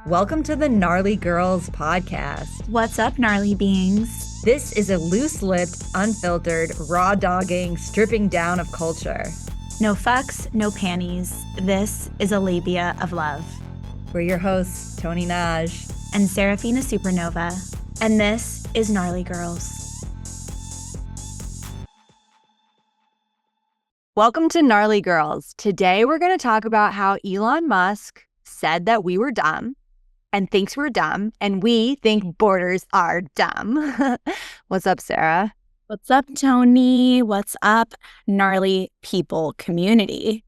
Welcome to the Gnarly Girls podcast. What's up, gnarly beings? This is a loose-lipped, unfiltered, raw-dogging, stripping down of culture. No fucks, no panties. This is a labia of love. We're your hosts, Tony Naj and Serafina Supernova. And this is Gnarly Girls. Welcome to Gnarly Girls. Today we're going to talk about how Elon Musk said that we were dumb and thinks we're dumb, and we think borders are dumb. What's up, Sarah? What's up, Tony? What's up, gnarly people community?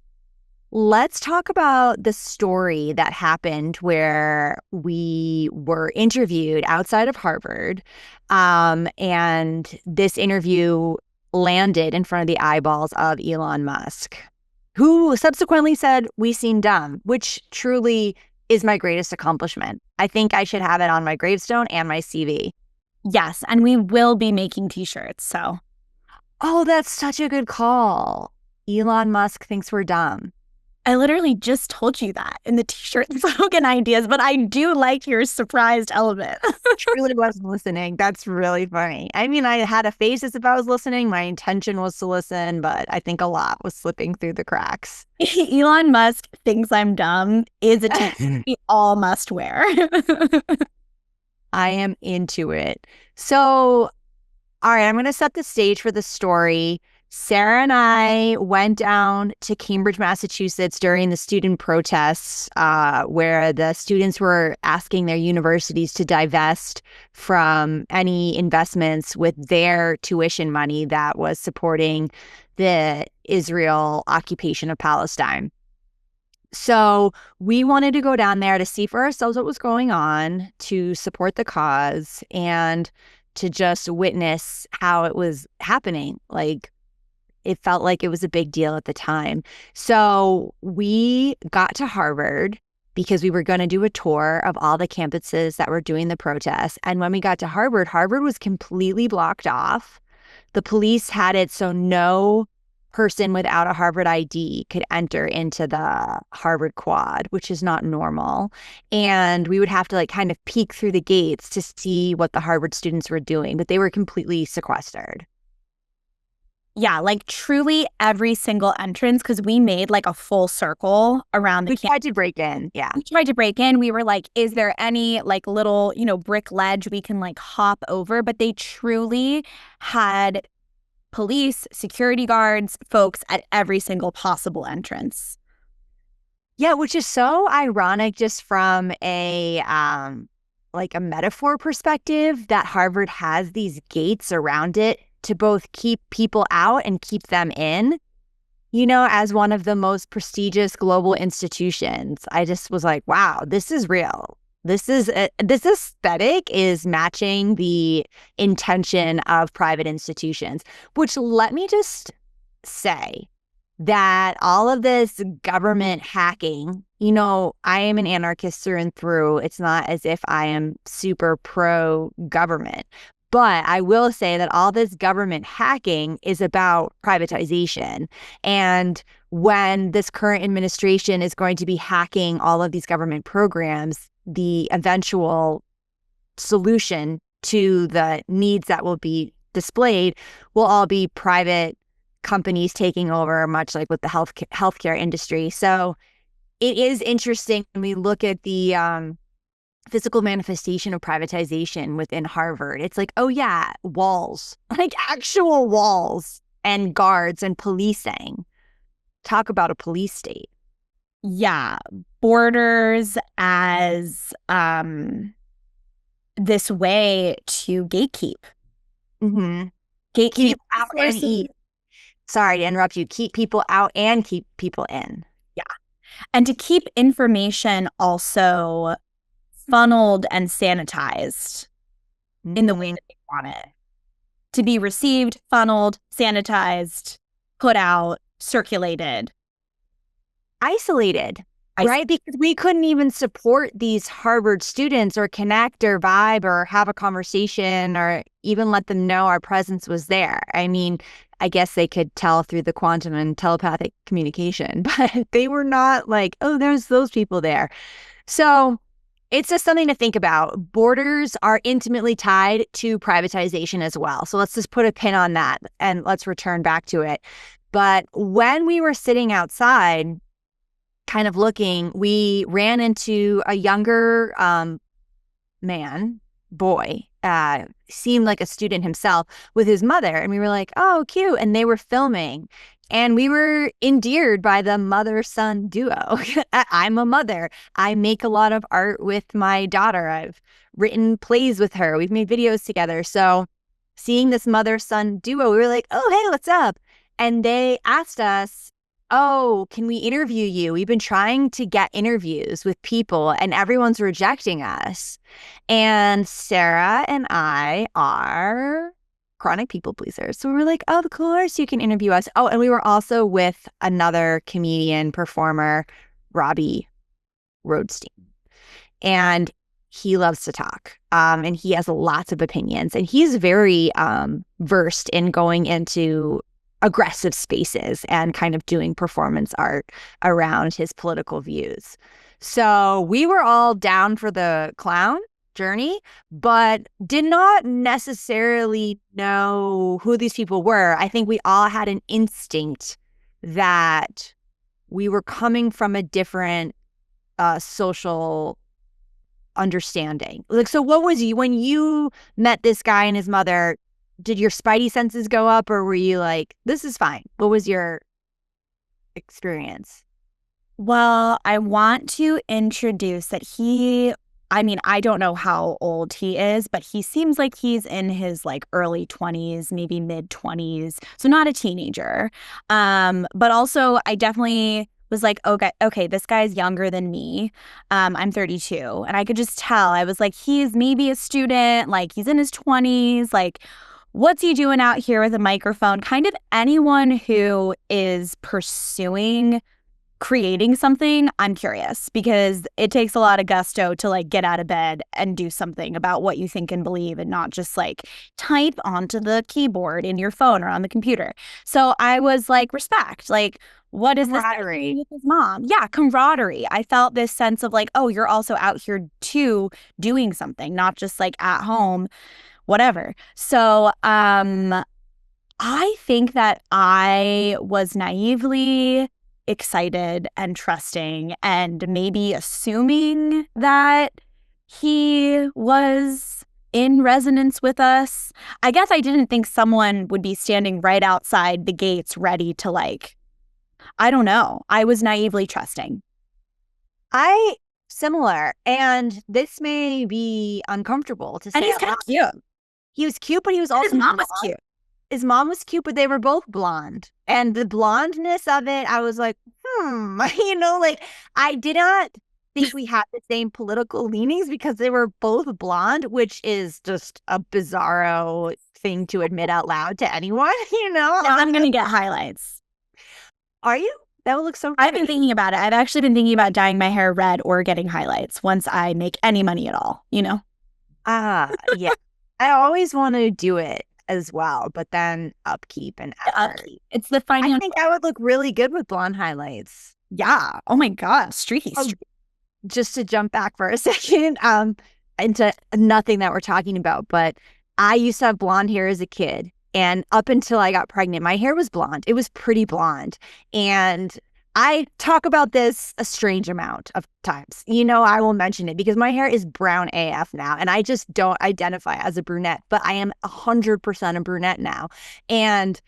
Let's talk about the story that happened where we were interviewed outside of Harvard, and this interview landed in front of the eyeballs of Elon Musk, who subsequently said, "We seem dumb," which truly is my greatest accomplishment. I think I should have it on my gravestone and my CV. Yes, and we will be making t-shirts, so. Oh, that's such a good call. Elon Musk thinks we're dumb. I literally just told you that in the t-shirt slogan ideas, but I do like your surprised element. Truly wasn't listening. That's really funny. I mean, I had a face as if I was listening. My intention was to listen, but I think a lot was slipping through the cracks. Elon Musk thinks I'm dumb is a t-shirt we all must wear. I am into it. So, all right, I'm going to set the stage for the story. Sarah and I went down to Cambridge, Massachusetts during the student protests where the students were asking their universities to divest from any investments with their tuition money that was supporting the Israel occupation of Palestine. So we wanted to go down there to see for ourselves what was going on, to support the cause, and to just witness how it was happening. Like, it felt like it was a big deal at the time. So we got to Harvard because we were going to do a tour of all the campuses that were doing the protests. And when we got to Harvard, Harvard was completely blocked off. The police had it so no person without a Harvard ID could enter into the Harvard quad, which is not normal. And we would have to kind of peek through the gates to see what the Harvard students were doing, but they were completely sequestered. Yeah, truly every single entrance, because we made a full circle around the campus. We tried to break in, yeah. We tried to break in. We were like, is there any little, brick ledge we can hop over? But they truly had police, security guards, folks at every single possible entrance. Yeah, which is so ironic just from a metaphor perspective that Harvard has these gates around it to both keep people out and keep them in, as one of the most prestigious global institutions. I just was like, wow, this is real. This aesthetic is matching the intention of private institutions, which let me just say that all of this government hacking, I am an anarchist through and through. It's not as if I am super pro-government. But I will say that all this government hacking is about privatization. And when this current administration is going to be hacking all of these government programs, the eventual solution to the needs that will be displayed will all be private companies taking over, much like with the healthcare industry. So it is interesting when we look at the physical manifestation of privatization within Harvard. It's oh yeah, walls, actual walls and guards and policing. Talk about a police state. Yeah, borders as this way to gatekeep. Mm-hmm. Gatekeep out and eat. Sorry to interrupt you. Keep people out and keep people in. Yeah, and to keep information also funneled and sanitized in the way that they want it to be received, funneled, sanitized, put out, circulated, isolated, right? Because we couldn't even support these Harvard students or connect or vibe or have a conversation or even let them know our presence was there. I mean, I guess they could tell through the quantum and telepathic communication, but they were not oh, there's those people there. So it's just something to think about. Borders are intimately tied to privatization as well. So let's just put a pin on that and let's return back to it. But when we were sitting outside, kind of looking, we ran into a younger boy, seemed like a student himself with his mother. And we were like, oh, cute. And they were filming. And we were endeared by the mother-son duo. I'm a mother. I make a lot of art with my daughter. I've written plays with her. We've made videos together. So seeing this mother-son duo, we were like, oh, hey, what's up? And they asked us, oh, can we interview you? We've been trying to get interviews with people and everyone's rejecting us. And Sarah and I are chronic people pleasers. So we were like, oh, of course you can interview us. Oh, and we were also with another comedian, performer, Robbie Roadstein. And he loves to talk. And he has lots of opinions. And he's very versed in going into aggressive spaces and kind of doing performance art around his political views. So we were all down for the clown journey, but did not necessarily know who these people were. I think we all had an instinct that we were coming from a different social understanding. Like, so what was you, when you met this guy and his mother, did your spidey senses go up or were you like, this is fine? What was your experience? Well, I want to introduce that I don't know how old he is, but he seems like he's in his like early 20s, maybe mid 20s. So not a teenager. But also I definitely was like, okay, this guy's younger than me. I'm 32. And I could just tell. I was like, he's maybe a student, like he's in his 20s, like what's he doing out here with a microphone? Kind of anyone who is pursuing creating something, I'm curious, because it takes a lot of gusto to like get out of bed and do something about what you think and believe and not just like type onto the keyboard in your phone or on the computer. So I was like, respect, like, what is this with his mom? Yeah, camaraderie. I felt this sense of like, oh, you're also out here too doing something, not just like at home, whatever. So I think that I was naively excited and trusting and maybe assuming that he was in resonance with us. I guess I didn't think someone would be standing right outside the gates ready to like, I don't know. I was naively trusting. Similar. And this may be uncomfortable to say. And he's kind of cute. He was cute, but he was also his mom was cute. His mom was cute, but they were both blonde. And the blondness of it, I was like, like I did not think we had the same political leanings because they were both blonde, which is just a bizarro thing to admit out loud to anyone, Now I'm going to get highlights. Are you? That would look so pretty. I've been thinking about it. I've actually been thinking about dyeing my hair red or getting highlights once I make any money at all, Yeah. I always want to do it as well, but then upkeep and effort. It's the financial. I think I would look really good with blonde highlights. Yeah. Oh my God. Streaky. Just to jump back for a second, into nothing that we're talking about, but I used to have blonde hair as a kid. And up until I got pregnant, my hair was blonde. It was pretty blonde. And I talk about this a strange amount of times. I will mention it because my hair is brown AF now. And I just don't identify as a brunette, but I am 100% a brunette now. And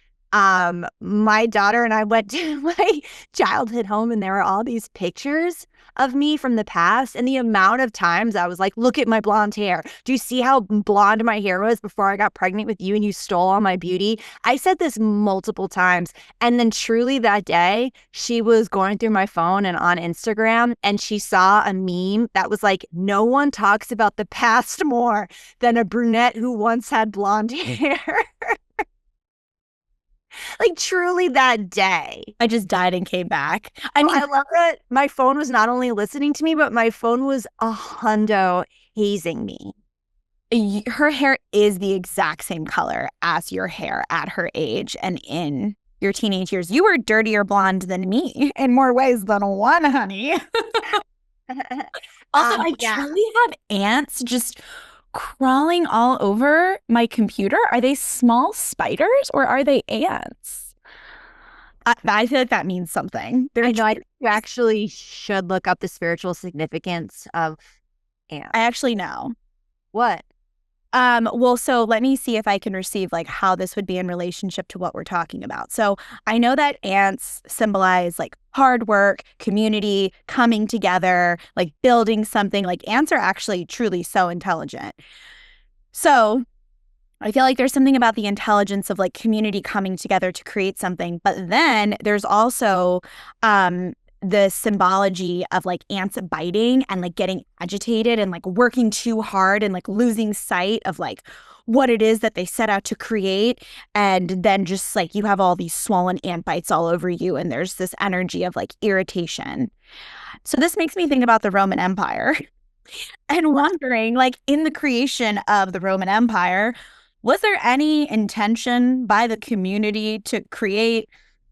my daughter and I went to my childhood home and there were all these pictures of me from the past. And the amount of times I was like, look at my blonde hair. Do you see how blonde my hair was before I got pregnant with you and you stole all my beauty? I said this multiple times. And then truly that day, she was going through my phone and on Instagram and she saw a meme that was like, no one talks about the past more than a brunette who once had blonde hair. Like truly that day. I just died and came back. I love that my phone was not only listening to me, but my phone was a hundo hazing me. Her hair is the exact same color as your hair at her age and in your teenage years. You were dirtier blonde than me in more ways than one, honey. Also, I Yeah. truly have ants just crawling all over my computer. Are they small spiders or are they ants? I feel like that means something. I know. I think you actually should look up the spiritual significance of ants. I actually know. What? Well, so let me see if I can receive like how this would be in relationship to what we're talking about. So I know that ants symbolize like hard work, community, coming together, like building something. Like ants are actually truly so intelligent. So I feel like there's something about the intelligence of like community coming together to create something. But then there's also the symbology of like ants biting and like getting agitated and like working too hard and like losing sight of like what it is that they set out to create. And then just like you have all these swollen ant bites all over you. And there's this energy of like irritation. So this makes me think about the Roman Empire and wondering, like, in the creation of the Roman Empire, was there any intention by the community to create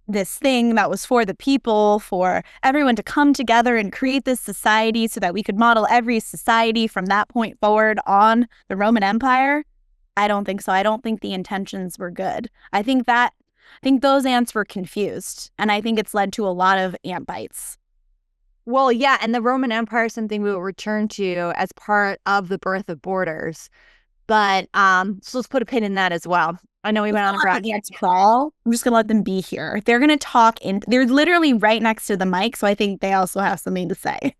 this thing that was for the people, for everyone to come together and create this society so that we could model every society from that point forward on the Roman Empire? I don't think so. I don't think the intentions were good. I think those ants were confused, and I think it's led to a lot of ant bites. Well, yeah, and the Roman Empire is something we will return to as part of the birth of borders. But so let's put a pin in that as well. I know we went on a let the ants crawl. I'm just gonna let them be here. They're gonna talk they're literally right next to the mic, so I think they also have something to say.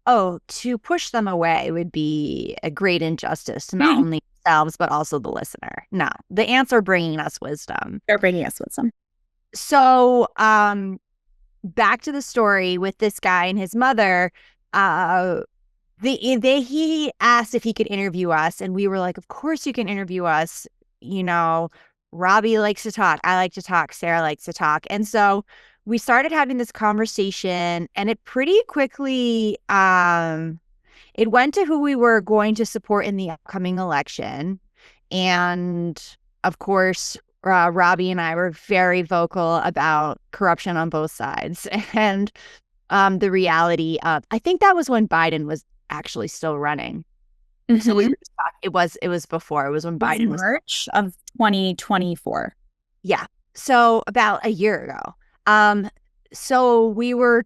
Oh, to push them away would be a great injustice to not only themselves, but also the listener. No, the ants are bringing us wisdom. They're bringing us wisdom. So, back to the story with this guy and his mother. He asked if he could interview us, and we were like, "Of course you can interview us." You know, Robbie likes to talk. I like to talk. Sarah likes to talk, and so we started having this conversation, and it pretty quickly it went to who we were going to support in the upcoming election, and of course, Robbie and I were very vocal about corruption on both sides, and the reality of, I think that was when Biden was actually still running. Mm-hmm. So we were just talking, it was before. It was when Biden was March of 2024. Yeah. So about a year ago. So we were,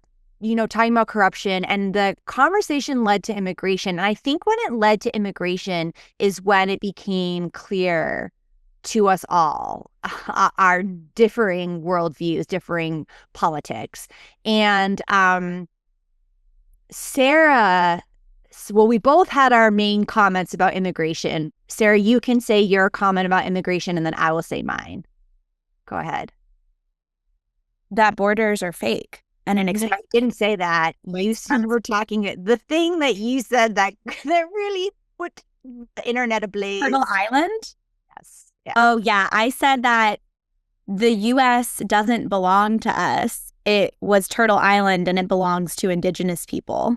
talking about corruption, and the conversation led to immigration. And I think when it led to immigration is when it became clear to us all our differing worldviews, differing politics. And Sarah, well, we both had our main comments about immigration. Sarah, you can say your comment about immigration, and then I will say mine. Go ahead. That borders are fake. And an I didn't say that. You were talking, the thing that you said that really put the internet ablaze. Turtle Island? Yes. Yeah. Oh, yeah. I said that the U.S. doesn't belong to us. It was Turtle Island, and it belongs to indigenous people.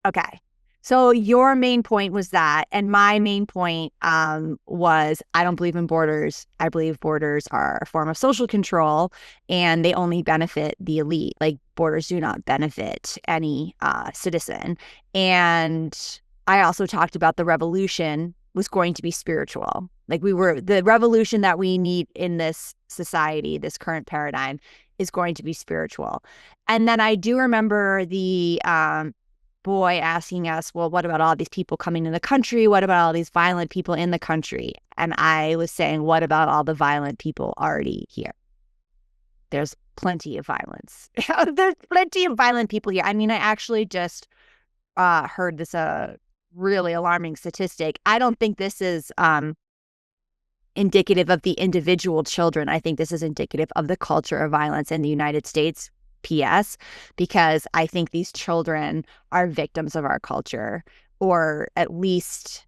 Okay. So your main point was that, and my main point was, I don't believe in borders. I believe borders are a form of social control, and they only benefit the elite. Like, borders do not benefit any citizen. And I also talked about the revolution was going to be spiritual. Like, the revolution that we need in this society, this current paradigm, is going to be spiritual. And then I do remember the boy asking us, well, what about all these people coming in the country? What about all these violent people in the country? And I was saying, what about all the violent people already here? There's plenty of violence. There's plenty of violent people here. I mean, I actually just heard this really alarming statistic. I don't think this is indicative of the individual children. I think this is indicative of the culture of violence in the United States. PS, because I think these children are victims of our culture, or at least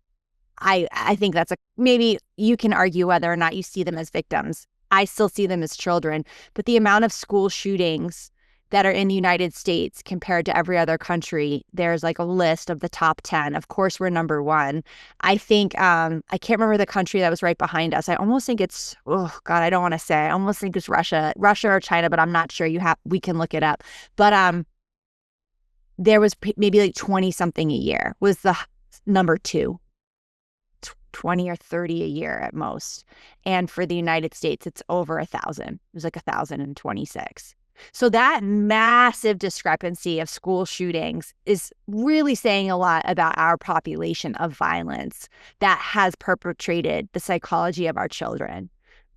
I think that's maybe you can argue whether or not you see them as victims. I still see them as children, but the amount of school shootings that are in the United States compared to every other country, there's like a list of the top 10. Of course, we're number one. I think, I can't remember the country that was right behind us. I almost think it's, oh God, I don't want to say. I almost think it's Russia or China, but I'm not sure. We can look it up. But there was maybe like 20 something a year was the number two. 20 or 30 a year at most. And for the United States, it's over 1,000. It was like 1,026. So that massive discrepancy of school shootings is really saying a lot about our population of violence that has perpetrated the psychology of our children.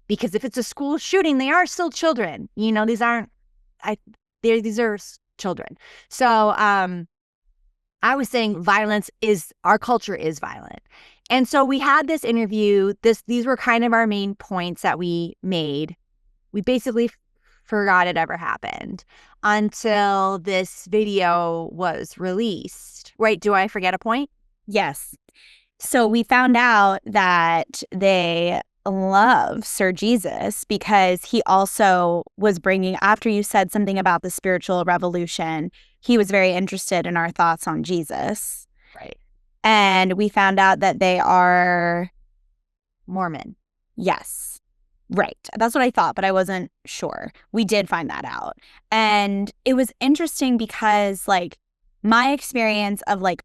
Because if it's a school shooting, they are still children. You know, these are children. So I was saying our culture is violent. And so we had this interview. These were kind of our main points that we made. We basically forgot it ever happened until this video was released. Right? Do I forget a point? Yes. So we found out that they love Sir Jesus because he also was bringing, after you said something about the spiritual revolution, he was very interested in our thoughts on Jesus. Right. And we found out that they are Mormon. Yes. Right. That's what I thought, but I wasn't sure. We did find that out. And it was interesting because, like, my experience of, like,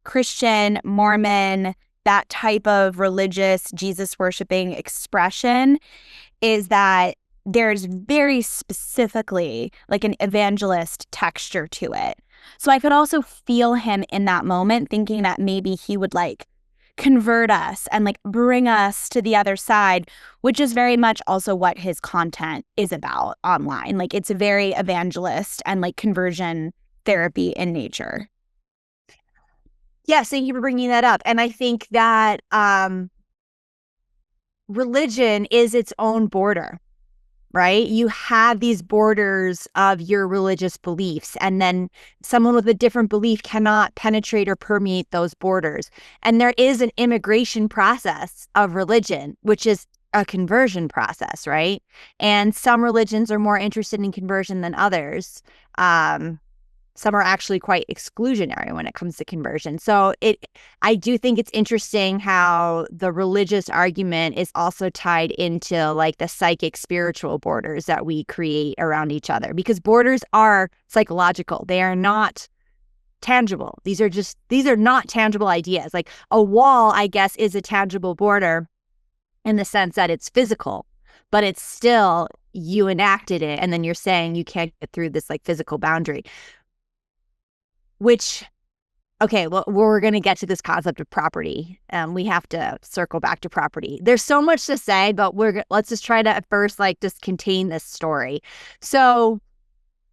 Christian, Mormon, that type of religious, Jesus-worshiping expression is that there's very specifically, like, an evangelist texture to it. So I could also feel him in that moment thinking that maybe he would, like, convert us and, like, bring us to the other side, which is very much also what his content is about online. Like, it's very evangelist and, like, conversion therapy in nature. Yes, thank you for bringing that up. And I think that religion is its own border, right? You have these borders of your religious beliefs, and then someone with a different belief cannot penetrate or permeate those borders. And there is an immigration process of religion, which is a conversion process, right? And some religions are more interested in conversion than others. Some are actually quite exclusionary when it comes to conversion. So I do think it's interesting how the religious argument is also tied into, like, the psychic spiritual borders that we create around each other, because borders are psychological. They are not tangible. These are not tangible ideas. Like, a wall, I guess, is a tangible border in the sense that it's physical, but it's still, you enacted it, and then you're saying you can't get through this, like, physical boundary. Which, okay, well, we're going to get to this concept of property. We have to circle back to property. There's so much to say, but let's just try to at first, like, just contain this story. So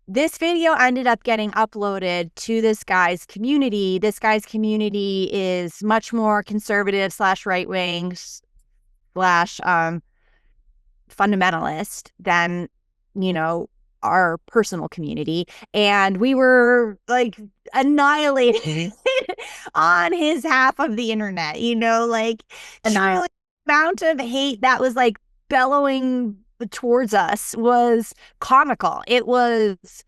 this video ended up getting uploaded to this guy's community. This guy's community is much more conservative / right-wing / fundamentalist than, you know, our personal community. And we were, like, annihilated on his half of the internet, you know, like, the amount of hate that was, like, bellowing towards us was comical. It was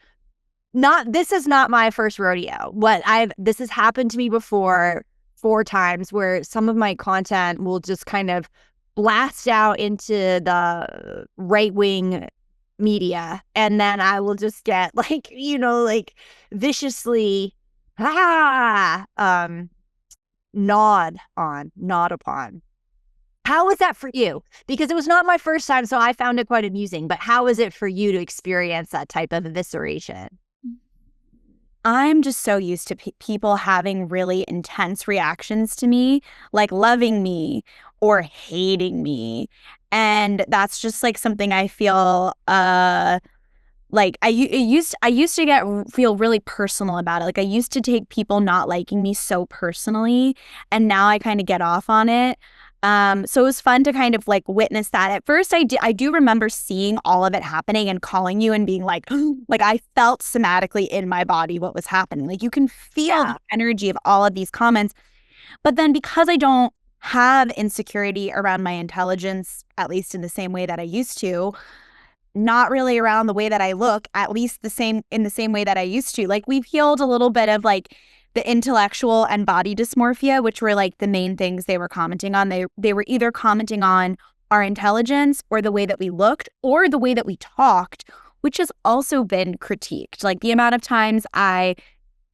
not, this is not my first rodeo. This has happened to me before 4 times, where some of my content will just kind of blast out into the right-wing media, and then I will just get, like, you know, like, viciously gnawed upon. How was that for you? Because it was not my first time, so I found it quite amusing, but how was it for you to experience that type of evisceration? I'm just so used to people having really intense reactions to me, like loving me or hating me. And that's just, like, something I feel like I used to feel really personal about it. Like, I used to take people not liking me so personally, and now I kind of get off on it. So it was fun to kind of, like, witness that. At first, I do remember seeing all of it happening and calling you and being like, like, I felt somatically in my body what was happening. Like, you can feel the energy of all of these comments. But then, because I don't have insecurity around my intelligence, at least in the same way that I used to, not really around the way that I look, at least in the same way that I used to. Like, we've healed a little bit of, like, the intellectual and body dysmorphia, which were, like, the main things they were commenting on. They were either commenting on our intelligence or the way that we looked or the way that we talked, which has also been critiqued. Like, the amount of times I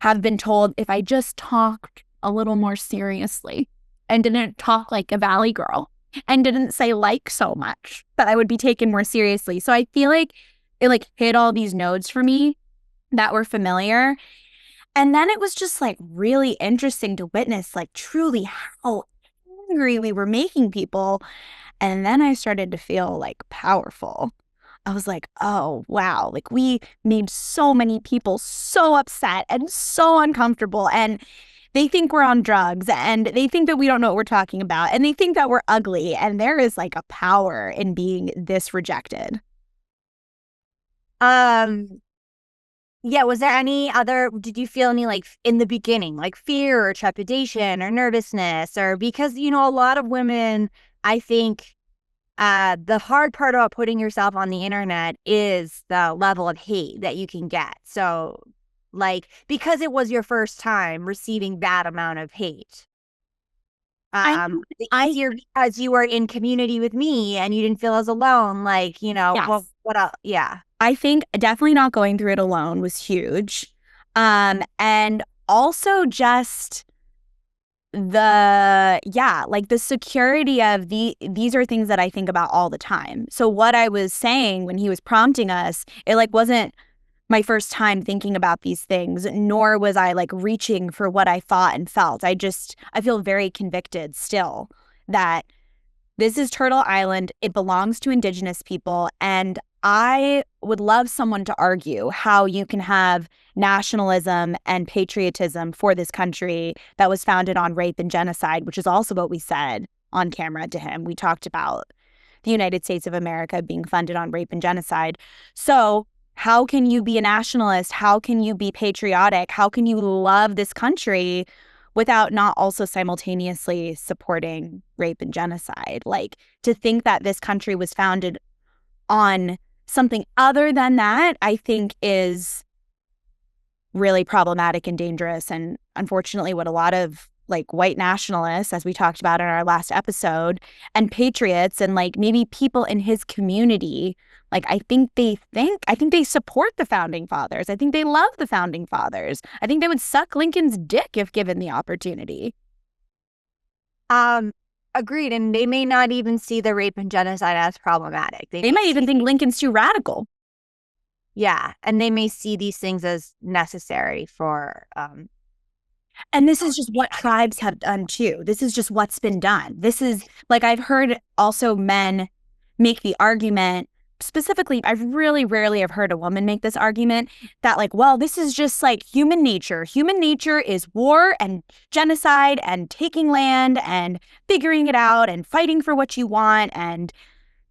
have been told if I just talked a little more seriously and didn't talk like a Valley girl and didn't say like so much, that I would be taken more seriously. So I feel like it like hit all these nodes for me that were familiar. And then it was just like really interesting to witness like truly how angry we were making people. And then I started to feel like powerful. I was like, oh, wow. Like we made so many people so upset and so uncomfortable. And they think we're on drugs and they think that we don't know what we're talking about. And they think that we're ugly. And there is like a power in being this rejected. Yeah, was there any other, did you feel any like in the beginning, like fear or trepidation or nervousness? Or because, you know, a lot of women, I think the hard part about putting yourself on the internet is the level of hate that you can get. So like, because it was your first time receiving that amount of hate. Easier because you were in community with me and you didn't feel as alone. Like, you know, yes. well, what else? Yeah. I think definitely not going through it alone was huge. And also just like the security of these are things that I think about all the time. So what I was saying when he was prompting us, it like wasn't my first time thinking about these things, nor was I like reaching for what I thought and felt. I feel very convicted still that this is Turtle Island. It belongs to Indigenous people. And I would love someone to argue how you can have nationalism and patriotism for this country that was founded on rape and genocide, which is also what we said on camera to him. We talked about the United States of America being funded on rape and genocide. So how can you be a nationalist? How can you be patriotic? How can you love this country without not also simultaneously supporting rape and genocide? Like, to think that this country was founded on something other than that, I think is really problematic and dangerous. And unfortunately, what a lot of like white nationalists, as we talked about in our last episode, and patriots and like maybe people in his community, like I think they support the founding fathers. I think they love the founding fathers. I think they would suck Lincoln's dick if given the opportunity. Agreed. And they may not even see the rape and genocide as problematic. They might even think Lincoln's too radical. Yeah. And they may see these things as necessary for and this is just what tribes have done too. This is just what's been done. This is like, I've heard also men make the argument, specifically, I've really rarely have heard a woman make this argument that like, well, this is just like human nature. Human nature is war and genocide and taking land and figuring it out and fighting for what you want and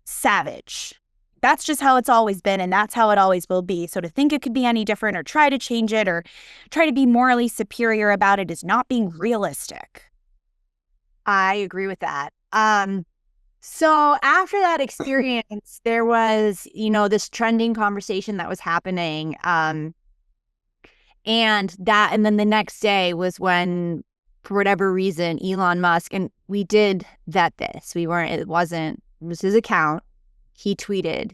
savage. That's just how it's always been, and that's how it always will be. So to think it could be any different or try to change it or try to be morally superior about it is not being realistic. I agree with that. So after that experience, there was, you know, this trending conversation that was happening. And then the next day was when, for whatever reason, Elon Musk, and we did vet this. It was his account. He tweeted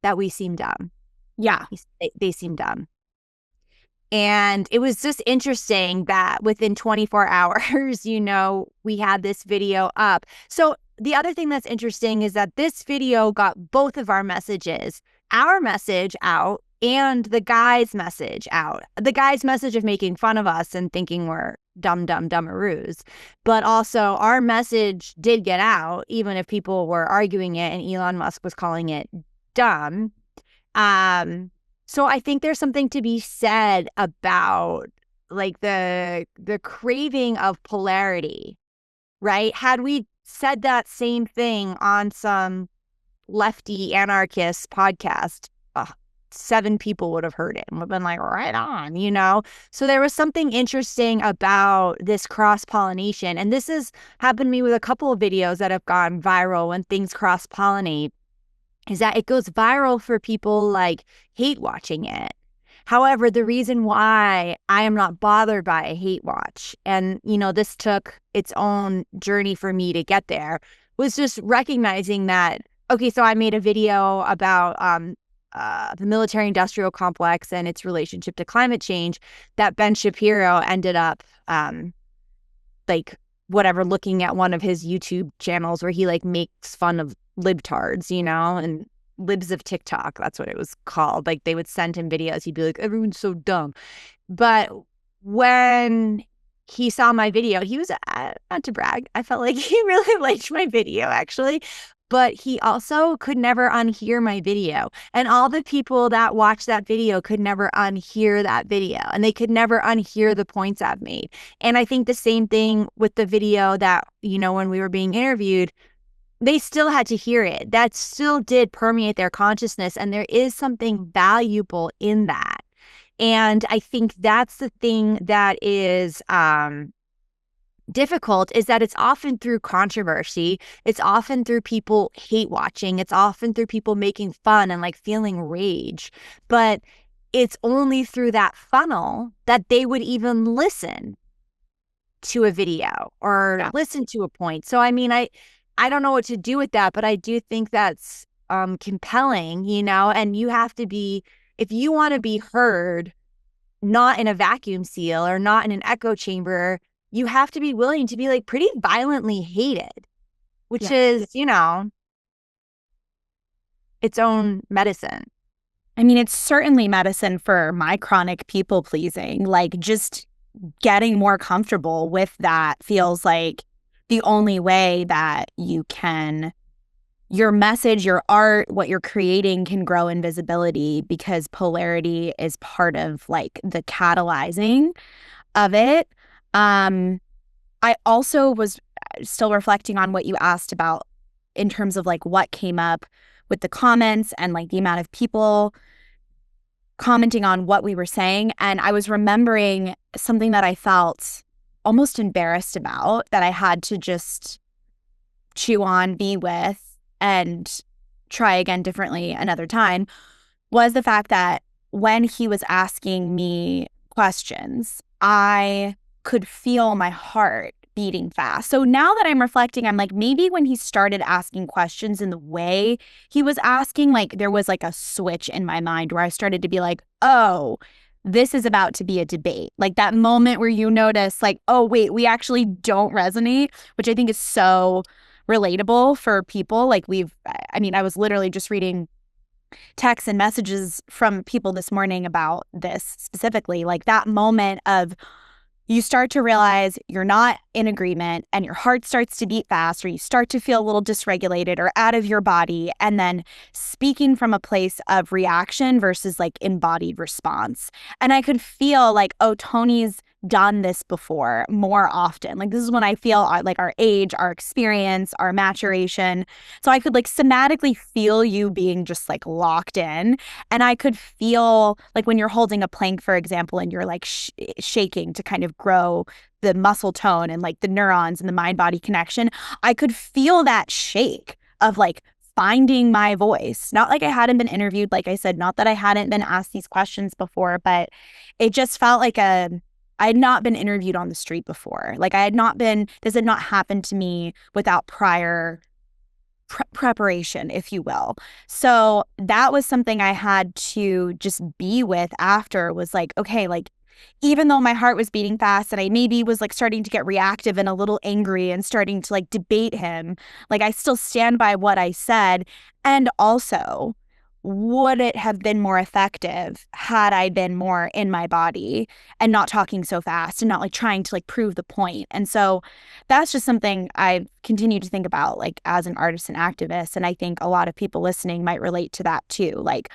that we seem dumb. Yeah. They seem dumb. And it was just interesting that within 24 hours, you know, we had this video up. So the other thing that's interesting is that this video got both of our messages, our message out and the guy's message out. The guy's message of making fun of us and thinking we're dumbaroos. But also our message did get out, even if people were arguing it and Elon Musk was calling it dumb. So I think there's something to be said about like the craving of polarity, right? Had we said that same thing on some lefty anarchist podcast, 7 people would have heard it and would have been like, right on, you know? So there was something interesting about this cross-pollination. And this has happened to me with a couple of videos that have gone viral when things cross-pollinate, is that it goes viral for people like hate watching it. However, the reason why I am not bothered by a hate watch, and, you know, this took its own journey for me to get there, was just recognizing that, okay, so I made a video about the military industrial complex and its relationship to climate change, that Ben Shapiro ended up like whatever, looking at one of his YouTube channels where he like makes fun of libtards, you know, and libs of TikTok. That's what it was called. Like they would send him videos. He'd be like, everyone's so dumb. But when he saw my video, he was, not to brag, I felt like he really liked my video actually. But he also could never unhear my video. And all the people that watched that video could never unhear that video. And they could never unhear the points I've made. And I think the same thing with the video that, you know, when we were being interviewed, they still had to hear it. That still did permeate their consciousness. And there is something valuable in that. And I think that's the thing that is difficult, is that it's often through controversy. It's often through people hate watching. It's often through people making fun and like feeling rage. But it's only through that funnel that they would even listen to a video or listen to a point. So, I mean, I don't know what to do with that, but I do think that's compelling, you know, and you have to be, if you want to be heard, not in a vacuum seal or not in an echo chamber, you have to be willing to be like pretty violently hated, which is, you know, its own medicine. I mean, it's certainly medicine for my chronic people pleasing. Like just getting more comfortable with that feels like the only way that you can, your message, your art, what you're creating can grow in visibility, because polarity is part of like the catalyzing of it. I also was still reflecting on what you asked about in terms of like what came up with the comments and like the amount of people commenting on what we were saying. And I was remembering something that I felt almost embarrassed about, that I had to just chew on, be with, and try again differently another time, was the fact that when he was asking me questions, I could feel my heart beating fast. So now that I'm reflecting, I'm like, maybe when he started asking questions in the way he was asking, like there was like a switch in my mind where I started to be like, oh, this is about to be a debate. Like that moment where you notice like, oh, wait, we actually don't resonate, which I think is so relatable for people. Like I was literally just reading texts and messages from people this morning about this specifically, like that moment of you start to realize you're not in agreement and your heart starts to beat fast, or you start to feel a little dysregulated or out of your body, and then speaking from a place of reaction versus like embodied response. And I could feel like, oh, Tony's done this before more often. Like this is when I feel like our age, our experience, our maturation. So I could like somatically feel you being just like locked in. And I could feel like when you're holding a plank, for example, and you're like shaking to kind of grow the muscle tone and like the neurons and the mind-body connection, I could feel that shake of like finding my voice. Not like I hadn't been interviewed, like I said, not that I hadn't been asked these questions before, but it just felt like I had not been interviewed on the street before. Like this had not happened to me without prior preparation, if you will. So that was something I had to just be with after, was like, okay, like even though my heart was beating fast and I maybe was like starting to get reactive and a little angry and starting to like debate him, like I still stand by what I said. And also, would it have been more effective had I been more in my body and not talking so fast and not like trying to like prove the point? And so that's just something I've continued to think about, like as an artist and activist. And I think a lot of people listening might relate to that too. Like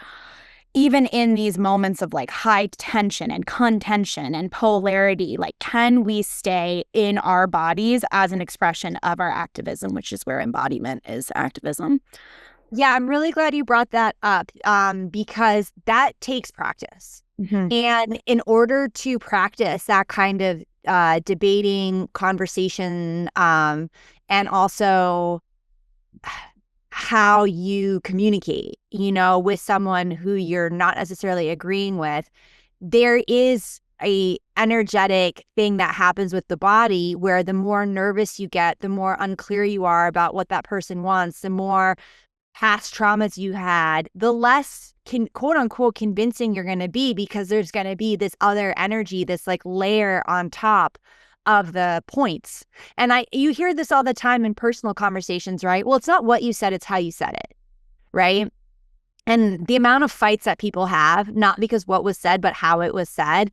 even in these moments of like high tension and contention and polarity, like can we stay in our bodies as an expression of our activism, which is where embodiment is activism? Yeah, I'm really glad you brought that up because that takes practice. Mm-hmm. And in order to practice that kind of debating conversation and also how you communicate, you know, with someone who you're not necessarily agreeing with, there is a energetic thing that happens with the body where the more nervous you get, the more unclear you are about what that person wants, the more past traumas you had, the less quote unquote convincing you're going to be, because there's going to be this other energy, this like layer on top of the points. And you hear this all the time in personal conversations, right? Well, it's not what you said, it's how you said it, right? And the amount of fights that people have, not because what was said, but how it was said,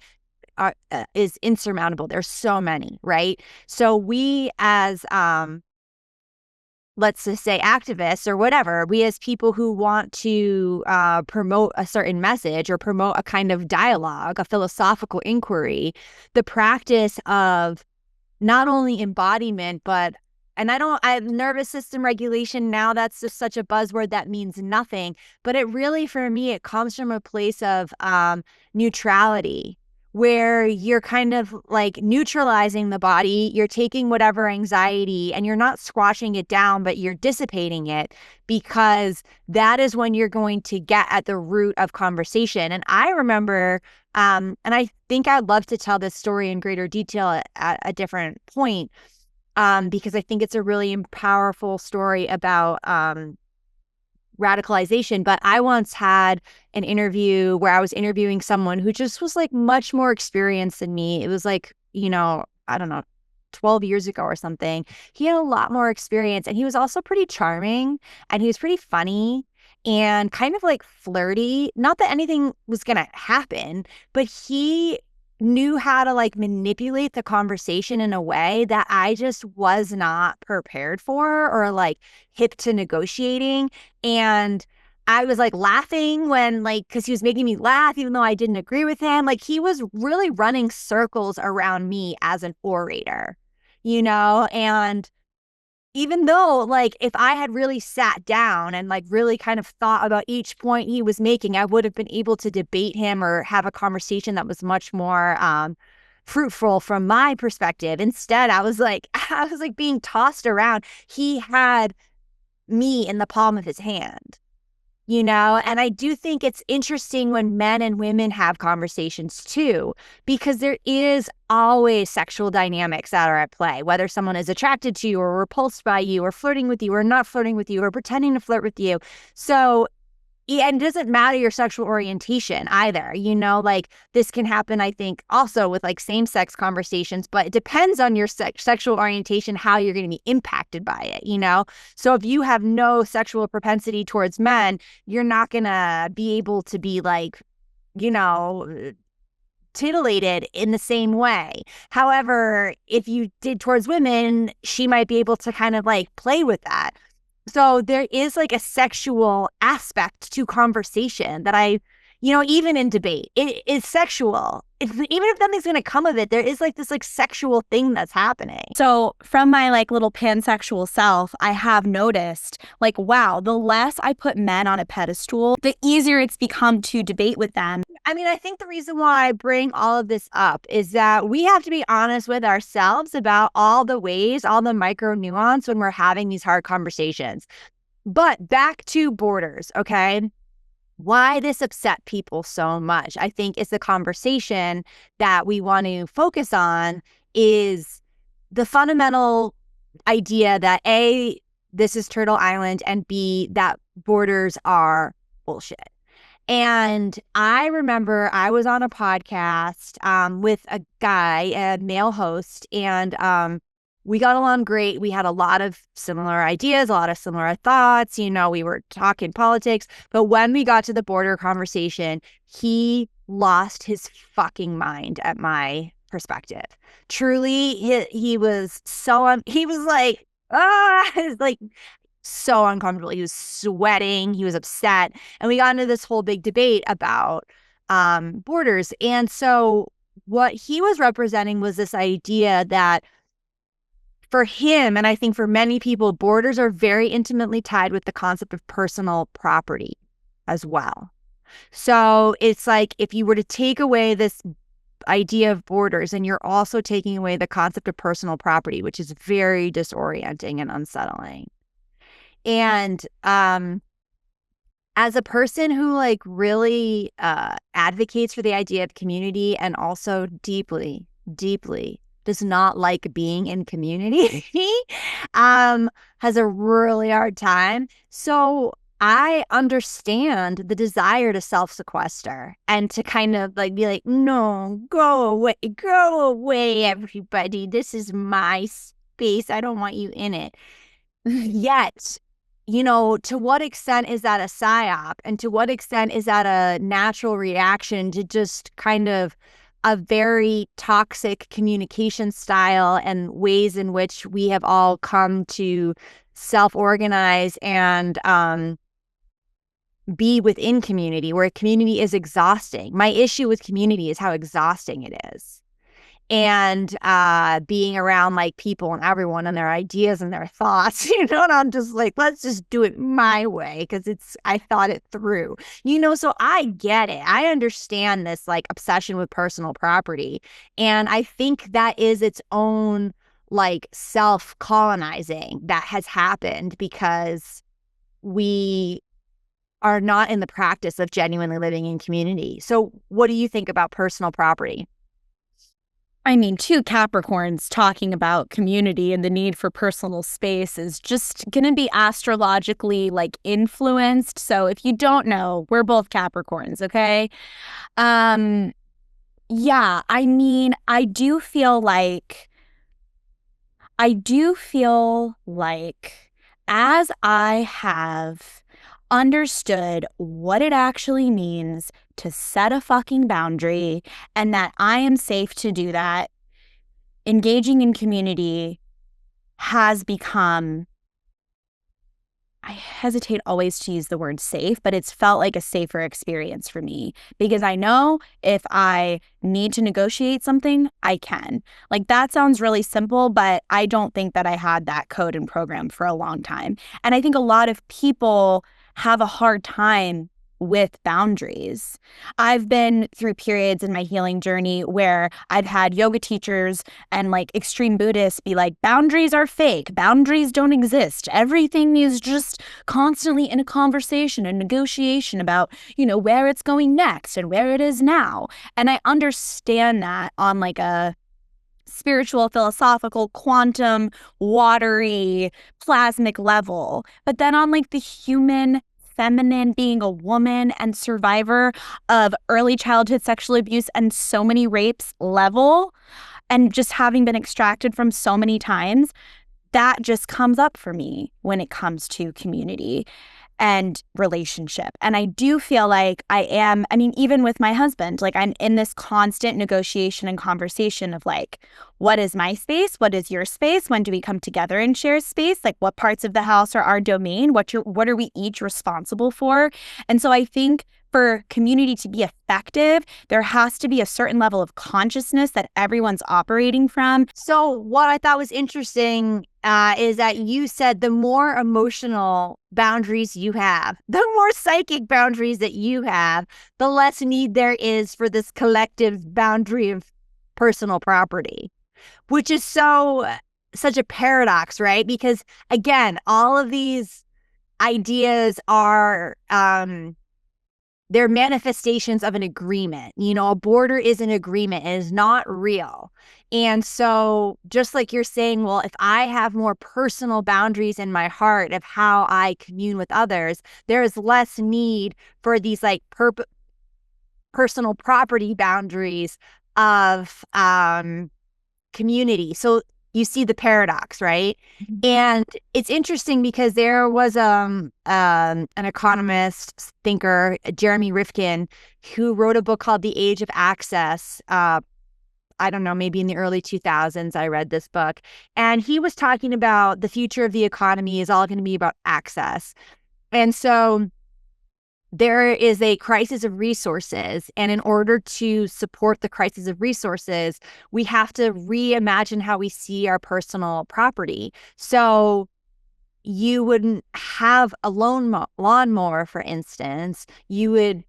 is insurmountable. There's so many, right? So we as let's just say activists or whatever, we as people who want to promote a certain message or promote a kind of dialogue, a philosophical inquiry, the practice of not only embodiment, but, and I have nervous system regulation now, that's just such a buzzword that means nothing. But it really, for me, it comes from a place of neutrality, where you're kind of like neutralizing the body, you're taking whatever anxiety and you're not squashing it down, but you're dissipating it, because that is when you're going to get at the root of conversation. And I remember, and I think I'd love to tell this story in greater detail at a different point, because I think it's a really powerful story about radicalization. But I once had an interview where I was interviewing someone who just was like much more experienced than me. It was like, I don't know, 12 years ago or something. He had a lot more experience, and he was also pretty charming, and he was pretty funny and kind of like flirty. Not that anything was going to happen, but he knew how to like manipulate the conversation in a way that I just was not prepared for or like hip to negotiating. And I was like laughing when because he was making me laugh, even though I didn't agree with him. Like he was really running circles around me as an orator, and even though if I had really sat down and really kind of thought about each point he was making, I would have been able to debate him or have a conversation that was much more fruitful from my perspective. Instead, I was like being tossed around. He had me in the palm of his hand. And I do think it's interesting when men and women have conversations too, because there is always sexual dynamics that are at play, whether someone is attracted to you or repulsed by you or flirting with you or not flirting with you or pretending to flirt with you. So, and it doesn't matter your sexual orientation either, this can happen, I think, also with same-sex conversations, but it depends on your sexual orientation, how you're going to be impacted by it, So if you have no sexual propensity towards men, you're not going to be able to be titillated in the same way. However, if you did towards women, she might be able to kind of play with that. So there is a sexual aspect to conversation that even in debate, it is sexual. Even if nothing's going to come of it, there is this sexual thing that's happening. So from my little pansexual self, I have noticed wow, the less I put men on a pedestal, the easier it's become to debate with them. I mean, I think the reason why I bring all of this up is that we have to be honest with ourselves about all the ways, all the micro nuance when we're having these hard conversations. But back to borders, okay? Why this upset people so much, I think, is the conversation that we want to focus on is the fundamental idea that A, this is Turtle Island, and B, that borders are bullshit. And I remember I was on a podcast with a guy, a male host, and we got along great. We had a lot of similar ideas, a lot of similar thoughts. We were talking politics. But when we got to the border conversation, he lost his fucking mind at my perspective. Truly, he was so, he was so uncomfortable. He was sweating. He was upset. And we got into this whole big debate about borders. And so what he was representing was this idea that for him, and I think for many people, borders are very intimately tied with the concept of personal property as well. So it's if you were to take away this idea of borders, and you're also taking away the concept of personal property, which is very disorienting and unsettling. And as a person who really advocates for the idea of community and also deeply, deeply does not like being in community, has a really hard time. So I understand the desire to self-sequester and to kind of like be like, no, go away, everybody. This is my space. I don't want you in it. Yet, to what extent is that a psyop? And to what extent is that a natural reaction to just kind of a very toxic communication style and ways in which we have all come to self-organize and be within community, where community is exhausting. My issue with community is how exhausting it is. And being around like people and everyone and their ideas and their thoughts, and I'm just like, let's just do it my way because I thought it through, so I get it. I understand this like obsession with personal property. And I think that is its own like self-colonizing that has happened because we are not in the practice of genuinely living in community. So what do you think about personal property? I mean, two Capricorns talking about community and the need for personal space is just going to be astrologically like influenced. So if you don't know, we're both Capricorns, okay? Yeah, I mean, I do feel like as I have understood what it actually means to set a fucking boundary and that I am safe to do that, engaging in community has become, I hesitate always to use the word safe, but it's felt like a safer experience for me because I know if I need to negotiate something, I can. Like that sounds really simple, but I don't think that I had that code and program for a long time. And I think a lot of people have a hard time with boundaries. I've been through periods in my healing journey where I've had yoga teachers and like extreme Buddhists be like, boundaries are fake. Boundaries don't exist. Everything is just constantly in a conversation and negotiation about, where it's going next and where it is now. And I understand that on like a spiritual, philosophical, quantum, watery, plasmic level. But then on like the human feminine, being a woman and survivor of early childhood sexual abuse and so many rapes level, and just having been extracted from so many times, that just comes up for me when it comes to community and relationship. And I do feel like even with my husband, like I'm in this constant negotiation and conversation of like, what is my space? What is your space? When do we come together and share space? Like what parts of the house are our domain? What are we each responsible for? And so I think for community to be effective, there has to be a certain level of consciousness that everyone's operating from. So what I thought was interesting is that you said the more emotional boundaries you have, the more psychic boundaries that you have, the less need there is for this collective boundary of personal property, which is such a paradox, right? Because again, all of these ideas are they're manifestations of an agreement. A border is an agreement. It is not real. And so just like you're saying, well, if I have more personal boundaries in my heart of how I commune with others, there is less need for these like personal property boundaries of community. So you see the paradox, right? Mm-hmm. And it's interesting because there was an economist, thinker, Jeremy Rifkin, who wrote a book called The Age of Access. I don't know, maybe in the early 2000s, I read this book. And he was talking about the future of the economy is all going to be about access. And so there is a crisis of resources. And in order to support the crisis of resources, we have to reimagine how we see our personal property. So you wouldn't have a lawnmower, for instance. You would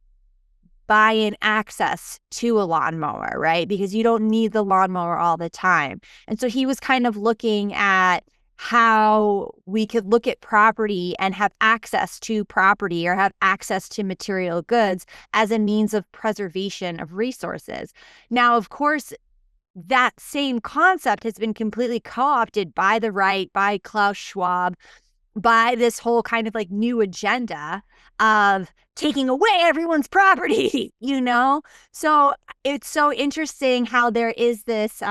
buy in access to a lawnmower, right? Because you don't need the lawnmower all the time. And so he was kind of looking at how we could look at property and have access to property or have access to material goods as a means of preservation of resources. Now, of course, that same concept has been completely co-opted by the right, by Klaus Schwab, by this whole kind of like new agenda of taking away everyone's property, you know? So it's so interesting how there is this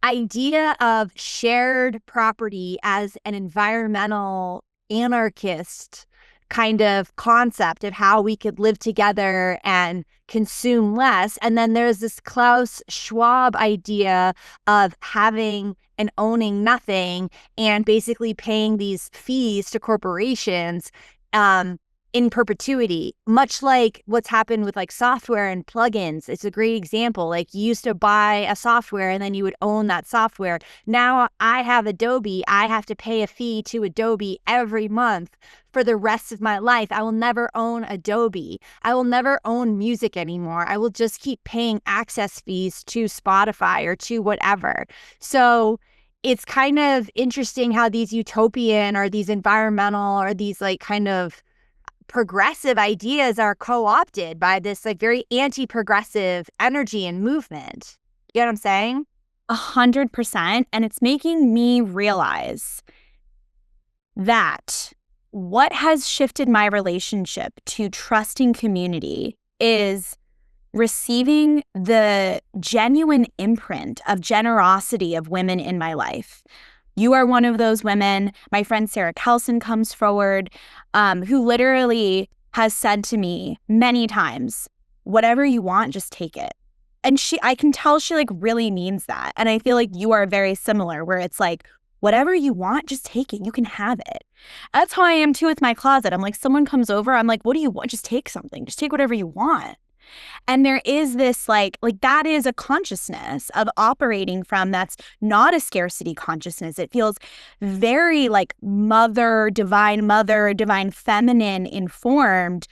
idea of shared property as an environmental anarchist kind of concept of how we could live together and consume less. And then there's this Klaus Schwab idea of having and owning nothing and basically paying these fees to corporations in perpetuity, much like what's happened with like software and plugins. It's a great example. Like you used to buy a software and then you would own that software. Now I have Adobe. I have to pay a fee to Adobe every month for the rest of my life. I will never own Adobe. I will never own music anymore. I will just keep paying access fees to Spotify or to whatever. So it's kind of interesting how these utopian or these environmental or these like kind of progressive ideas are co-opted by this like very anti-progressive energy and movement. You know what I'm saying? 100%. And it's making me realize that what has shifted my relationship to trusting community is receiving the genuine imprint of generosity of women in my life. You are one of those women. My friend Sarah Kelson comes forward, who literally has said to me many times, whatever you want, just take it. And I can tell she like really means that. And I feel like you are very similar, where it's like, whatever you want, just take it. You can have it. That's how I am too with my closet. I'm like, someone comes over, I'm like, what do you want? Just take something. Just take whatever you want. And there is this like that is a consciousness of operating from that's not a scarcity consciousness. It feels very like mother, divine feminine informed,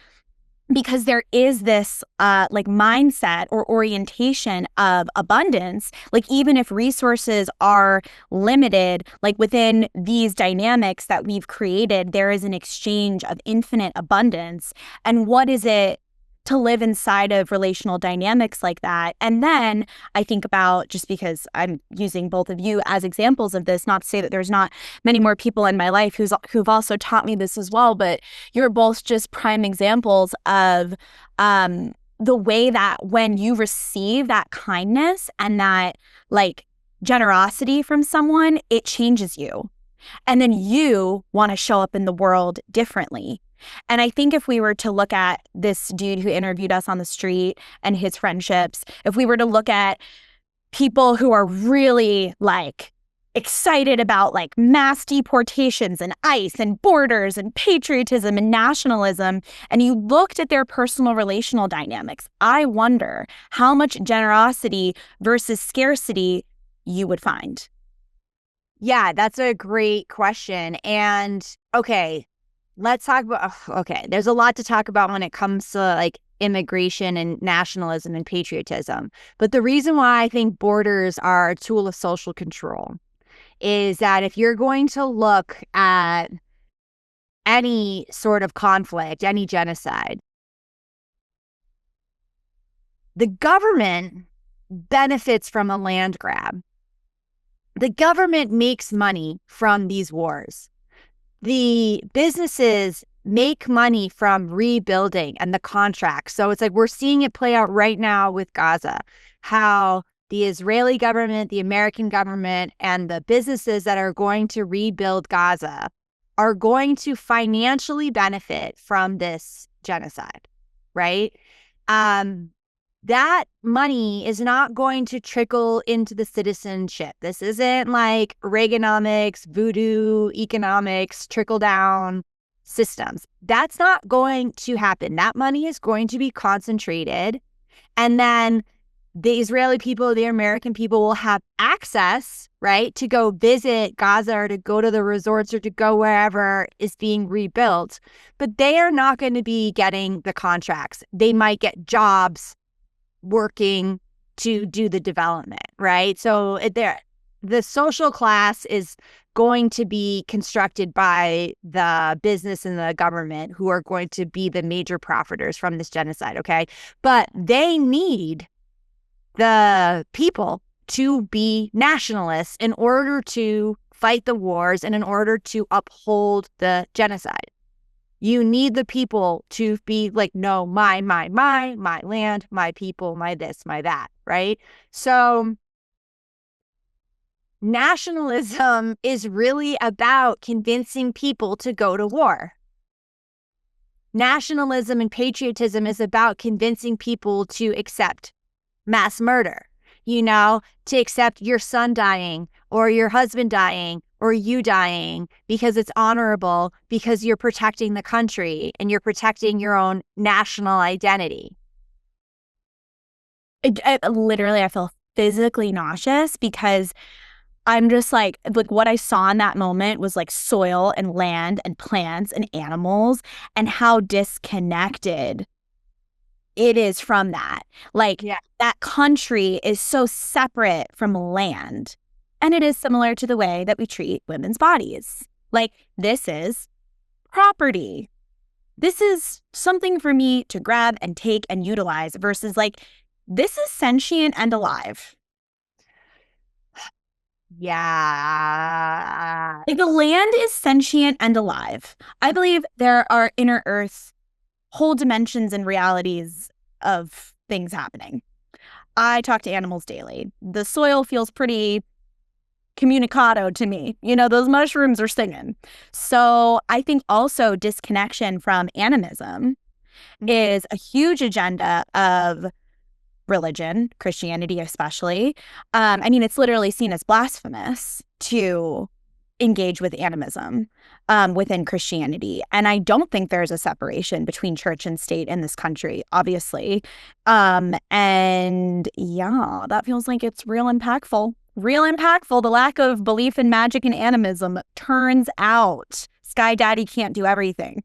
because there is this like mindset or orientation of abundance. Like even if resources are limited, like within these dynamics that we've created, there is an exchange of infinite abundance. And what is it to live inside of relational dynamics like that? And then I think about, just because I'm using both of you as examples of this, not to say that there's not many more people in my life who've also taught me this as well, but you're both just prime examples of the way that when you receive that kindness and that like generosity from someone, it changes you. And then you want to show up in the world differently. And I think if we were to look at this dude who interviewed us on the street and his friendships, if we were to look at people who are really like excited about like mass deportations and ICE and borders and patriotism and nationalism, and you looked at their personal relational dynamics, I wonder how much generosity versus scarcity you would find. Yeah, that's a great question. And okay, let's talk about, there's a lot to talk about when it comes to like immigration and nationalism and patriotism. But the reason why I think borders are a tool of social control is that if you're going to look at any sort of conflict, any genocide, the government benefits from a land grab. The government makes money from these wars. The businesses make money from rebuilding and the contracts. So it's like we're seeing it play out right now with Gaza, how the Israeli government, the American government, and the businesses that are going to rebuild Gaza are going to financially benefit from this genocide, right? That money is not going to trickle into the citizenship. This isn't like Reaganomics, voodoo economics, trickle down systems. That's not going to happen. That money is going to be concentrated. And then the Israeli people, the American people will have access, right, to go visit Gaza or to go to the resorts or to go wherever is being rebuilt. But they are not going to be getting the contracts. They might get jobs working to do the development, right? So the social class is going to be constructed by the business and the government, who are going to be the major profiters from this genocide, okay? But they need the people to be nationalists in order to fight the wars and in order to uphold the genocide. You need the people to be like, no, my land, my people, my this, my that, right? So nationalism is really about convincing people to go to war. Nationalism and patriotism is about convincing people to accept mass murder, to accept your son dying or your husband dying or you dying because it's honorable, because you're protecting the country and you're protecting your own national identity. Literally, I feel physically nauseous because I'm just like what I saw in that moment was like soil and land and plants and animals and how disconnected it is from that. That country is so separate from land. And it is similar to the way that we treat women's bodies. Like, this is property. This is something for me to grab and take and utilize versus like, this is sentient and alive. Yeah. Like, the land is sentient and alive. I believe there are inner earth whole dimensions and realities of things happening. I talk to animals daily. The soil feels pretty communicado to me. Those mushrooms are singing. So I think also disconnection from animism is a huge agenda of religion, Christianity especially. It's literally seen as blasphemous to engage with animism within Christianity. And I don't think there's a separation between church and state in this country, obviously. And yeah, that feels like it's real impactful. The lack of belief in magic and animism. Turns out Sky Daddy can't do everything.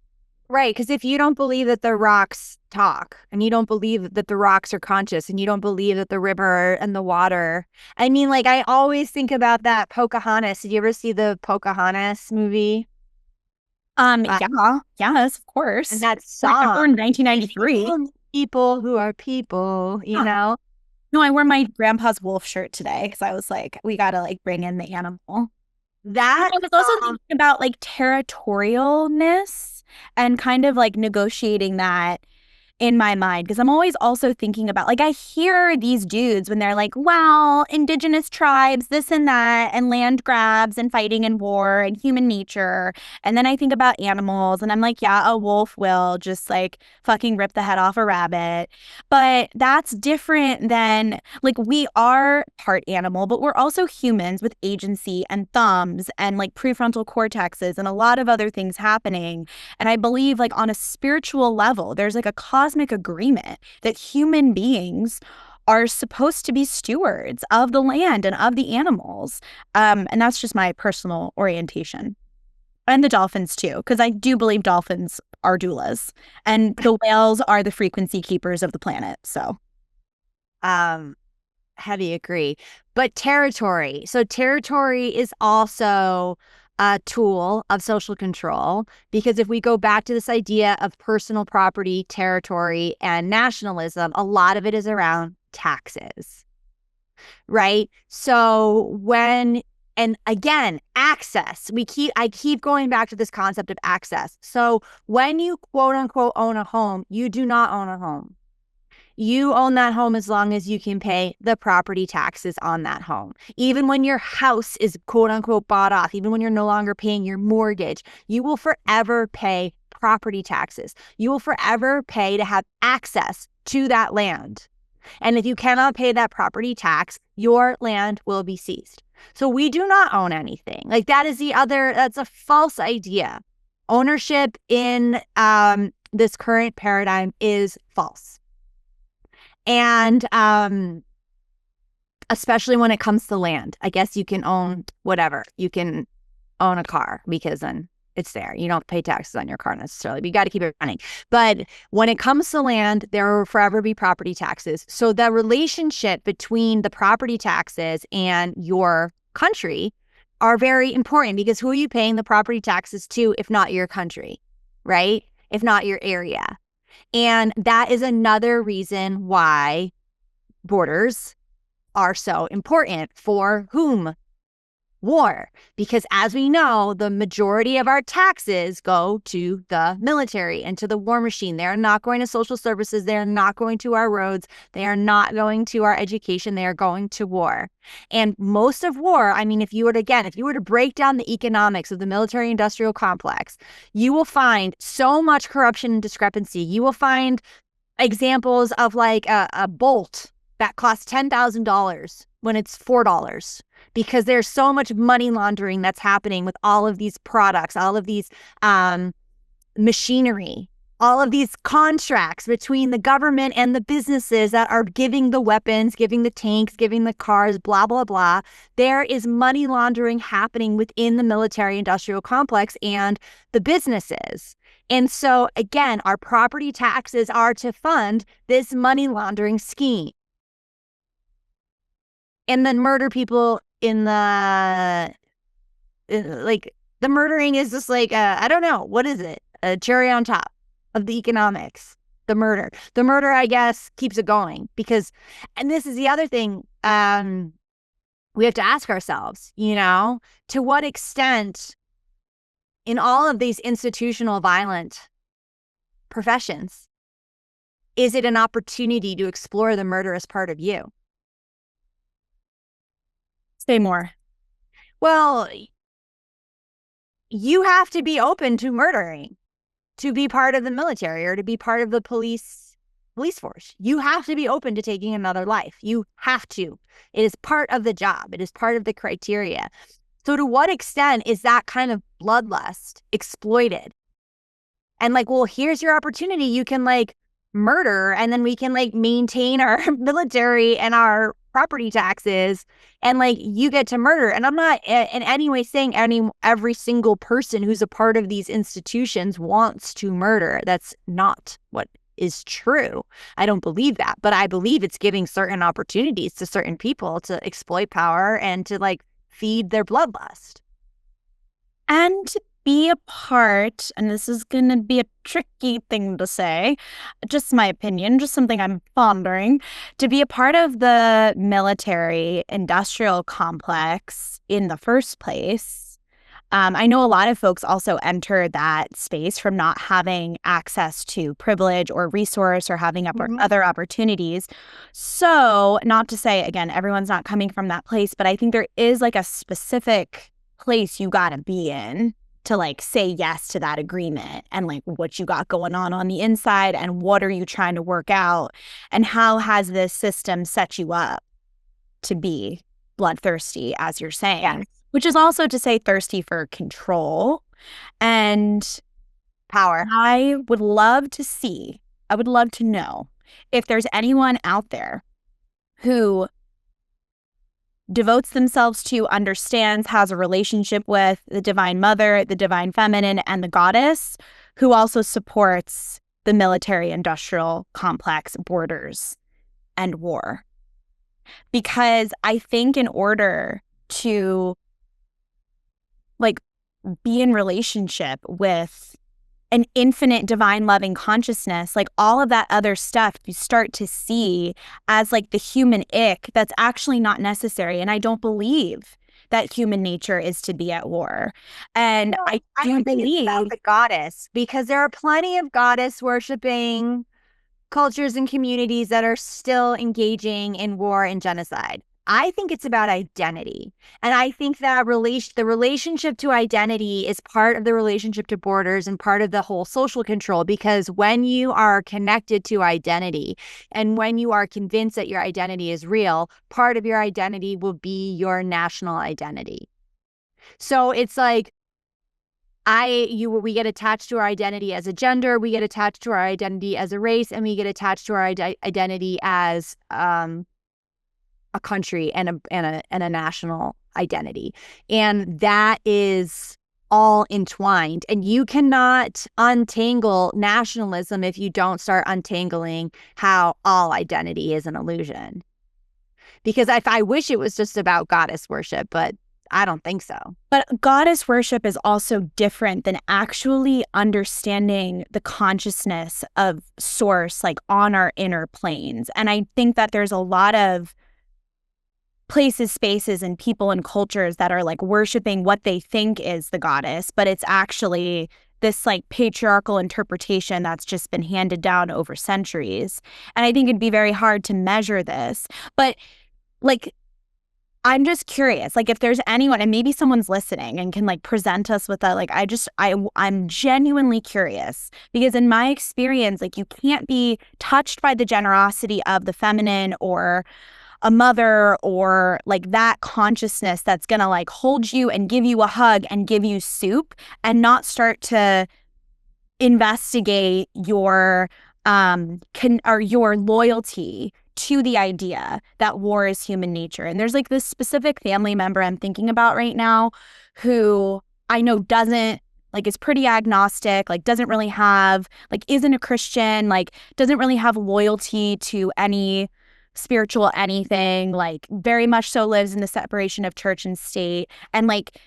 Right, because if you don't believe that the rocks talk, and you don't believe that the rocks are conscious, and you don't believe that the river and the water, I always think about that Pocahontas. Did you ever see the Pocahontas movie? Yes, of course. And that song, in 1993. People who are people, know. No, I wore my grandpa's wolf shirt today because I was like, we gotta bring in the animal. I was also thinking about territorialness and kind of negotiating that in my mind, because I'm always also thinking about I hear these dudes when they're like, wow, indigenous tribes, this and that, and land grabs and fighting and war and human nature. And then I think about animals and I'm like, yeah, a wolf will just fucking rip the head off a rabbit. But that's different than we are part animal, but we're also humans with agency and thumbs and prefrontal cortexes and a lot of other things happening. And I believe on a spiritual level, there's a cosmic agreement that human beings are supposed to be stewards of the land and of the animals. And that's just my personal orientation. And the dolphins too, because I do believe dolphins are doulas and the whales are the frequency keepers of the planet. So heavy agree. But territory. So territory is also a tool of social control, because if we go back to this idea of personal property, territory, and nationalism, a lot of it is around taxes, right? So and again, access, I keep going back to this concept of access. So when you quote unquote own a home, you do not own a home. You own that home as long as you can pay the property taxes on that home. Even when your house is quote unquote bought off, even when you're no longer paying your mortgage, you will forever pay property taxes. You will forever pay to have access to that land. And if you cannot pay that property tax, your land will be seized. So we do not own anything. That's a false idea. Ownership in this current paradigm is false. And especially when it comes to land, I guess you can own whatever. You can own a car because then it's there. You don't pay taxes on your car necessarily, but you got to keep it running. But when it comes to land, there will forever be property taxes. So the relationship between the property taxes and your country are very important, because who are you paying the property taxes to if not your country, right? If not your area. And that is another reason why borders are so important. For whom? war, because as we know, the majority of our taxes go to the military and to the war machine. They are not going to social services. They are not going to our roads. They are not going to our education. They are going to war. And most of war, I mean, if you were to break down the economics of the military industrial complex, you will find so much corruption and discrepancy. You will find examples of like a bolt that costs $10,000 when it's $4, because there's so much money laundering that's happening with all of these products, all of these machinery, all of these contracts between the government and the businesses that are giving the weapons, giving the tanks, giving the cars, blah, blah, blah. There is money laundering happening within the military industrial complex and the businesses. And so, again, our property taxes are to fund this money laundering scheme. And then murder people the murdering is just like, I don't know, what is it? A cherry on top of the economics. The murder, I guess, keeps it going because, and this is the other thing, we have to ask ourselves, to what extent in all of these institutional violent professions, is it an opportunity to explore the murderous part of you? Say more. Well, you have to be open to murdering to be part of the military or to be part of the police force. You have to be open to taking another life. You have to. It is part of the job. It is part of the criteria. So to what extent is that kind of bloodlust exploited? And like, well, here's your opportunity. You can like murder and then we can like maintain our military and our property taxes and like you get to murder. And I'm not in any way saying every single person who's a part of these institutions wants to murder. That's not what is true. I don't believe that, but I believe it's giving certain opportunities to certain people to exploit power and to like feed their bloodlust. And to be a part, and this is going to be a tricky thing to say, just my opinion, just something I'm pondering, to be a part of the military industrial complex in the first place. I know a lot of folks also enter that space from not having access to privilege or resource or having other opportunities. So not to say, again, everyone's not coming from that place, but I think there is like a specific place you got to be in to like say yes to that agreement and like what you got going on the inside and what are you trying to work out and how has this system set you up to be bloodthirsty, as you're saying. Yes. Which is also to say thirsty for control and power. I would love to know if there's anyone out there who devotes themselves to, understands, has a relationship with the Divine Mother, the Divine Feminine, and the Goddess, who also supports the military-industrial complex, borders, and war. Because I think in order to like be in relationship with an infinite divine loving consciousness, like all of that other stuff you start to see as like the human ick that's actually not necessary. And I don't believe that human nature is to be at war. And No, I do don't think believe it's about the goddess, because there are plenty of goddess worshiping cultures and communities that are still engaging in war and genocide. I think it's about identity. And I think that the relationship to identity is part of the relationship to borders and part of the whole social control, because when you are connected to identity and when you are convinced that your identity is real, part of your identity will be your national identity. So it's like, we get attached to our identity as a gender, we get attached to our identity as a race, and we get attached to our identity as a country and a national identity. And that is all entwined. And you cannot untangle nationalism if you don't start untangling how all identity is an illusion. Because I wish it was just about goddess worship, but I don't think so. But goddess worship is also different than actually understanding the consciousness of source, like on our inner planes. And I think that there's a lot of places, spaces, and people and cultures that are like worshiping what they think is the goddess, but it's actually this like patriarchal interpretation that's just been handed down over centuries. And I think it'd be very hard to measure this. But like, I'm just curious, like if there's anyone, and maybe someone's listening and can like present us with that, like I'm genuinely curious, because in my experience, like you can't be touched by the generosity of the feminine or a mother or like that consciousness that's gonna like hold you and give you a hug and give you soup and not start to investigate your your loyalty to the idea that war is human nature. And there's like this specific family member I'm thinking about right now who I know doesn't like is pretty agnostic, like doesn't really have like isn't a Christian, like doesn't really have loyalty to any spiritual anything, like very much so lives in the separation of church and state. And like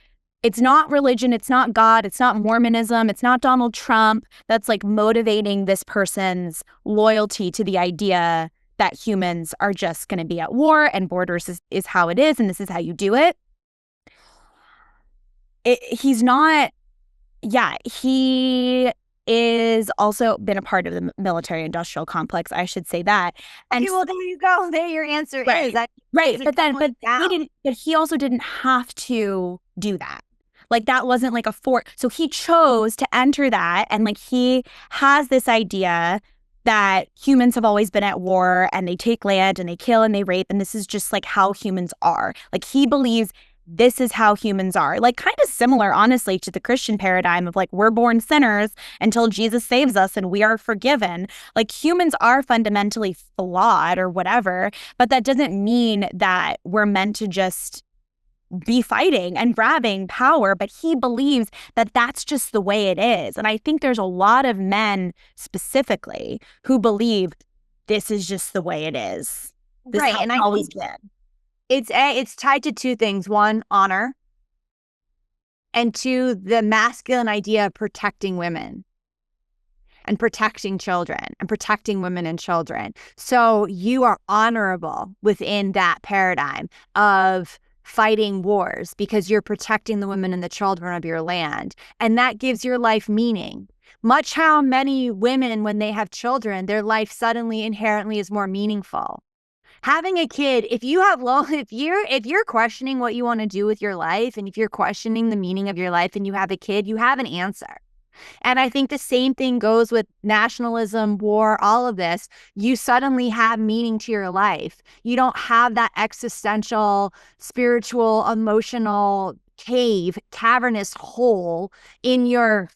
it's not religion, it's not God, it's not Mormonism, it's not Donald Trump that's like motivating this person's loyalty to the idea that humans are just going to be at war and borders is how it is and this is how you do it. He's not, yeah, he is also been a part of the military industrial complex, I should say that. And okay, well, there you go. There your answer right, is. That right. But he also didn't have to do that. Like that wasn't like a fort. So he chose to enter that. And like he has this idea that humans have always been at war and they take land and they kill and they rape. And this is just like how humans are. Like he believes this is how humans are. Like kind of similar, honestly, to the Christian paradigm of like we're born sinners until Jesus saves us and we are forgiven. Like humans are fundamentally flawed or whatever, but that doesn't mean that we're meant to just be fighting and grabbing power. But he believes that that's just the way it is. And I think there's a lot of men specifically who believe this is just the way it is. This right. And I always been. It's tied to two things. One, honor. And two, the masculine idea of protecting women and protecting children and protecting women and children. So you are honorable within that paradigm of fighting wars because you're protecting the women and the children of your land. And that gives your life meaning. Much how many women, when they have children, their life suddenly inherently is more meaningful. Having a kid, if you're questioning what you want to do with your life, and if you're questioning the meaning of your life and you have a kid, you have an answer. And I think the same thing goes with nationalism, war, all of this. You suddenly have meaning to your life. You don't have that existential, spiritual, emotional cavernous hole in your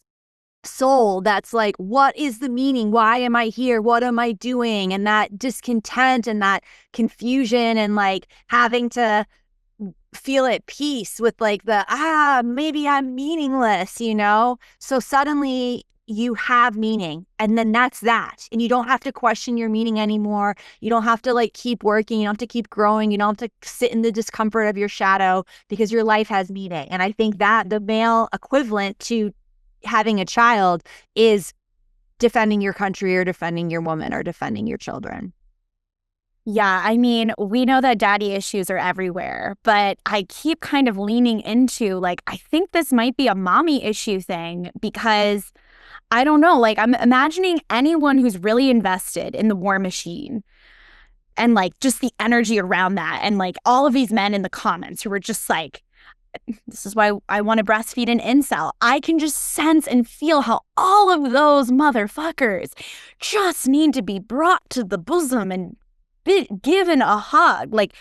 soul that's like, what is the meaning? Why am I here? What am I doing? And that discontent and that confusion and like having to feel at peace with like maybe I'm meaningless, you know? So suddenly you have meaning, and then that's that. And you don't have to question your meaning anymore. You don't have to like keep working. You don't have to keep growing. You don't have to sit in the discomfort of your shadow because your life has meaning. And I think that the male equivalent to having a child is defending your country or defending your woman or defending your children. Yeah, I mean, we know that daddy issues are everywhere, but I keep kind of leaning into like, I think this might be a mommy issue thing because I don't know, like I'm imagining anyone who's really invested in the war machine and like just the energy around that. And like all of these men in the comments who were just like, this is why I want to breastfeed an incel. I can just sense and feel how all of those motherfuckers just need to be brought to the bosom and be given a hug, like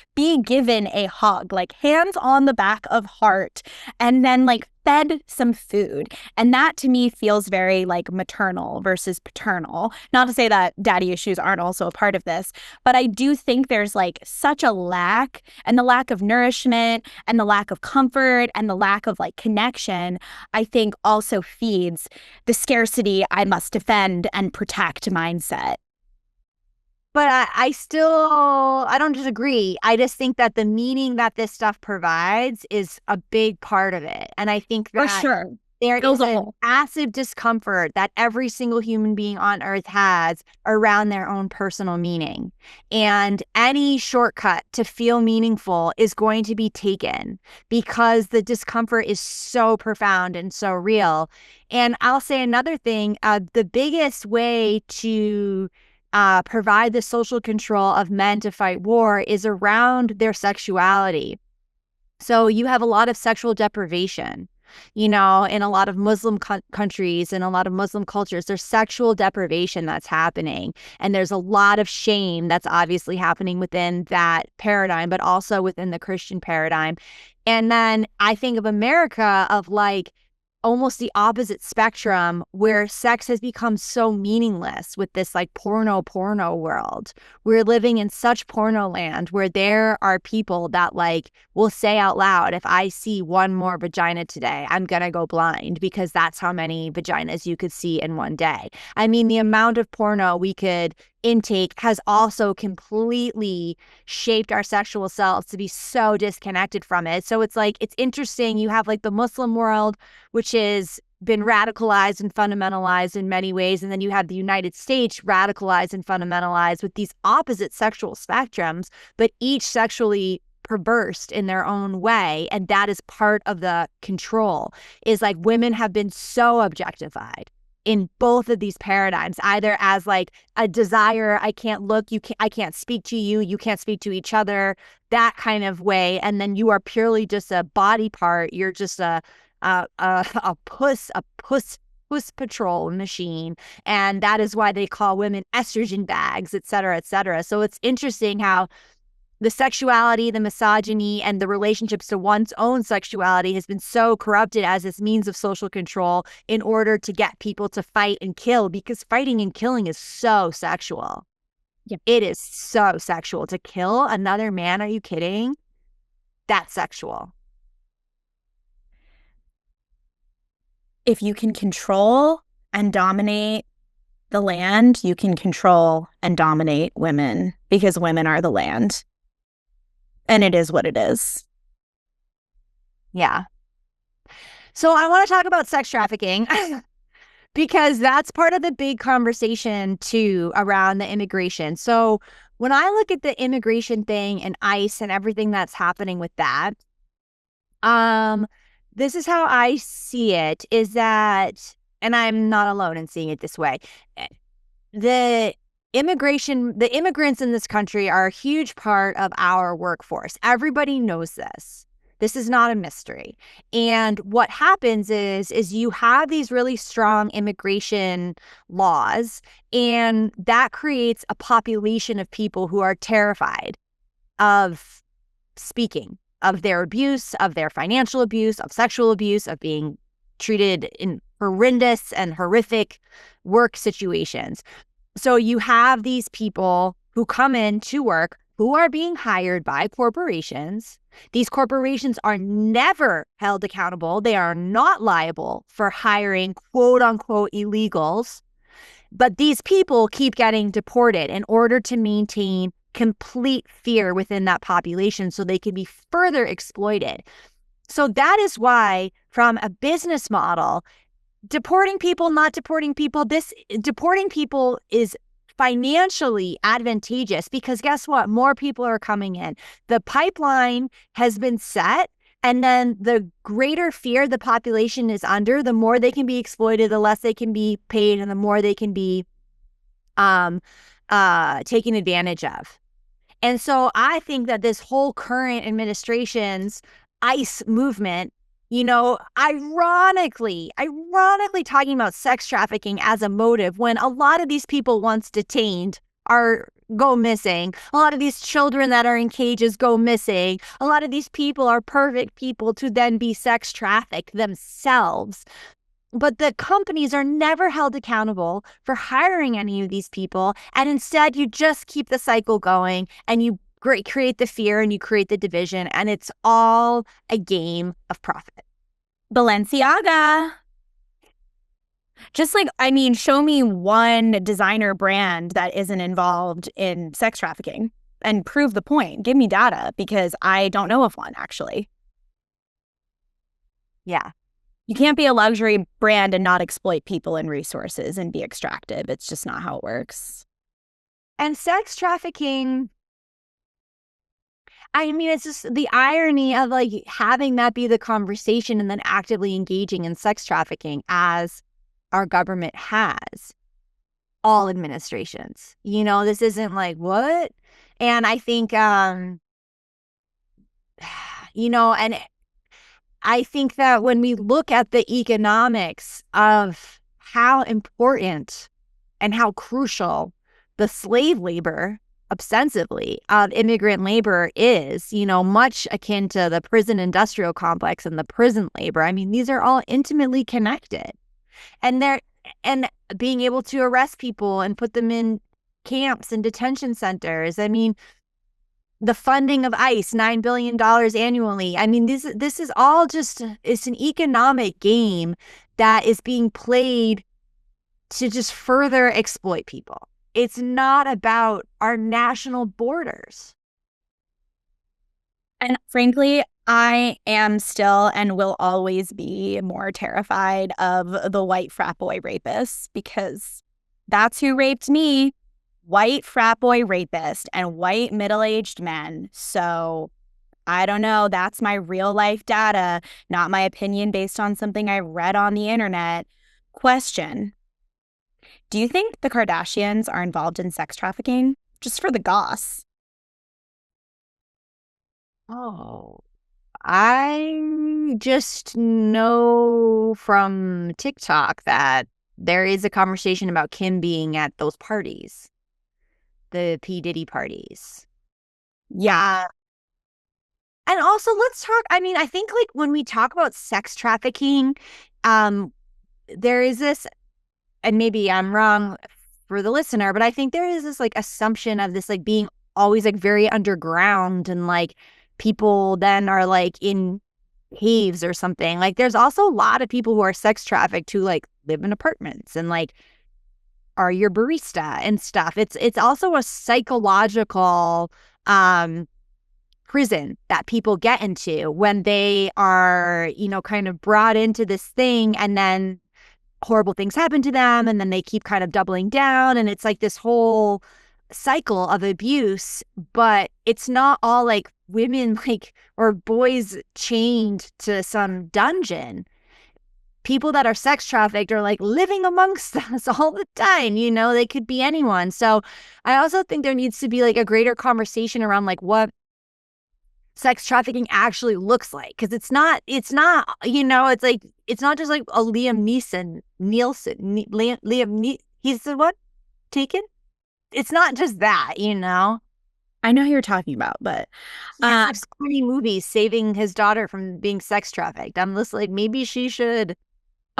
hands on the back of heart, and then like fed some food. And that to me feels very like maternal versus paternal. Not to say that daddy issues aren't also a part of this, but I do think there's like such a lack, and the lack of nourishment and the lack of comfort and the lack of like connection, I think also feeds the scarcity I must defend and protect mindset. But I don't disagree. I just think that the meaning that this stuff provides is a big part of it. And I think that for sure. There Fills is a a hole. massive discomfort that every single human being on earth has around their own personal meaning. And any shortcut to feel meaningful is going to be taken because the discomfort is so profound and so real. And I'll say another thing, the biggest way to provide the social control of men to fight war is around their sexuality. So you have a lot of sexual deprivation, in a lot of Muslim countries and a lot of Muslim cultures. There's sexual deprivation that's happening. And there's a lot of shame that's obviously happening within that paradigm, but also within the Christian paradigm. And then I think of America of like almost the opposite spectrum where sex has become so meaningless with this like porno world. We're living in such porno land where there are people that like will say out loud, if I see one more vagina today, I'm gonna go blind, because that's how many vaginas you could see in one day. I mean, the amount of porno we could intake has also completely shaped our sexual selves to be so disconnected from it. So it's like, it's interesting. You have like the Muslim world, which has been radicalized and fundamentalized in many ways. And then you have the United States radicalized and fundamentalized with these opposite sexual spectrums, but each sexually perverse in their own way. And that is part of the control, is like women have been so objectified in both of these paradigms, either as like a desire, I can't look, I can't speak to you, you can't speak to each other, that kind of way. And then you are purely just a body part. You're just a puss patrol machine. And that is why they call women estrogen bags, et cetera, et cetera. So it's interesting how the sexuality, the misogyny, and the relationships to one's own sexuality has been so corrupted as this means of social control in order to get people to fight and kill, because fighting and killing is so sexual. Yep. It is so sexual. To kill another man, are you kidding? That's sexual. If you can control and dominate the land, you can control and dominate women, because women are the land. And it is what it is. Yeah. So I want to talk about sex trafficking because that's part of the big conversation too around the immigration. So when I look at the immigration thing and ICE and everything that's happening with that, this is how I see it, is that, and I'm not alone in seeing it this way, the immigrants in this country are a huge part of our workforce. Everybody knows this. This is not a mystery. And what happens is you have these really strong immigration laws, and that creates a population of people who are terrified of speaking, of their abuse, of their financial abuse, of sexual abuse, of being treated in horrendous and horrific work situations. So you have these people who come in to work who are being hired by corporations. These corporations are never held accountable. They are not liable for hiring quote unquote illegals. But these people keep getting deported in order to maintain complete fear within that population so they can be further exploited. So that is why, from a business model, deporting people, not deporting people, deporting people is financially advantageous, because guess what? More people are coming in. The pipeline has been set, and then the greater fear the population is under, the more they can be exploited, the less they can be paid, and the more they can be taken advantage of. And so I think that this whole current administration's ICE movement, ironically talking about sex trafficking as a motive, when a lot of these people once detained go missing. A lot of these children that are in cages go missing. A lot of these people are perfect people to then be sex trafficked themselves. But the companies are never held accountable for hiring any of these people. And instead, you just keep the cycle going, and you create the fear and you create the division. And it's all a game of profit. Balenciaga. Just like, show me one designer brand that isn't involved in sex trafficking and prove the point. Give me data, because I don't know of one, actually. Yeah. You can't be a luxury brand and not exploit people and resources and be extractive. It's just not how it works. And sex trafficking, I mean, it's just the irony of like having that be the conversation and then actively engaging in sex trafficking as our government has all administrations. You know, this isn't like what? And I think, you know, and I think that when we look at the economics of how important and how crucial the slave labor ostensibly of immigrant labor is, you know, much akin to the prison industrial complex and the prison labor. I mean, these are all intimately connected. And being able to arrest people and put them in camps and detention centers. I mean, the funding of ICE, $9 billion annually. I mean, this is all just, it's an economic game that is being played to just further exploit people. It's not about our national borders. And frankly, I am still and will always be more terrified of the white frat boy rapists because that's who raped me. White frat boy rapist and white middle-aged men. So I don't know. That's my real life data, not my opinion based on something I read on the internet. Question. Do you think the Kardashians are involved in sex trafficking? Just for the goss. Oh, I just know from TikTok that there is a conversation about Kim being at those parties, the P. Diddy parties. Yeah. And also, let's talk. I mean, I think like when we talk about sex trafficking, there is this, and maybe I'm wrong for the listener, but I think there is this like assumption of this like being always like very underground and like people then are like in caves or something. Like there's also a lot of people who are sex trafficked who like live in apartments and like are your barista and stuff. It's also a psychological prison that people get into when they are, you know, kind of brought into this thing and then horrible things happen to them and then they keep kind of doubling down and it's like this whole cycle of abuse. But it's not all like women like or boys chained to some dungeon. People that are sex trafficked are like living amongst us all the time, you know, they could be anyone. So I also think there needs to be like a greater conversation around like what sex trafficking actually looks like, because it's not, you know, it's like, it's not just like a Liam he's the one taken. It's not just that, you know. I know who you're talking about, but like 20 movies saving his daughter from being sex trafficked. I'm just like, maybe she should.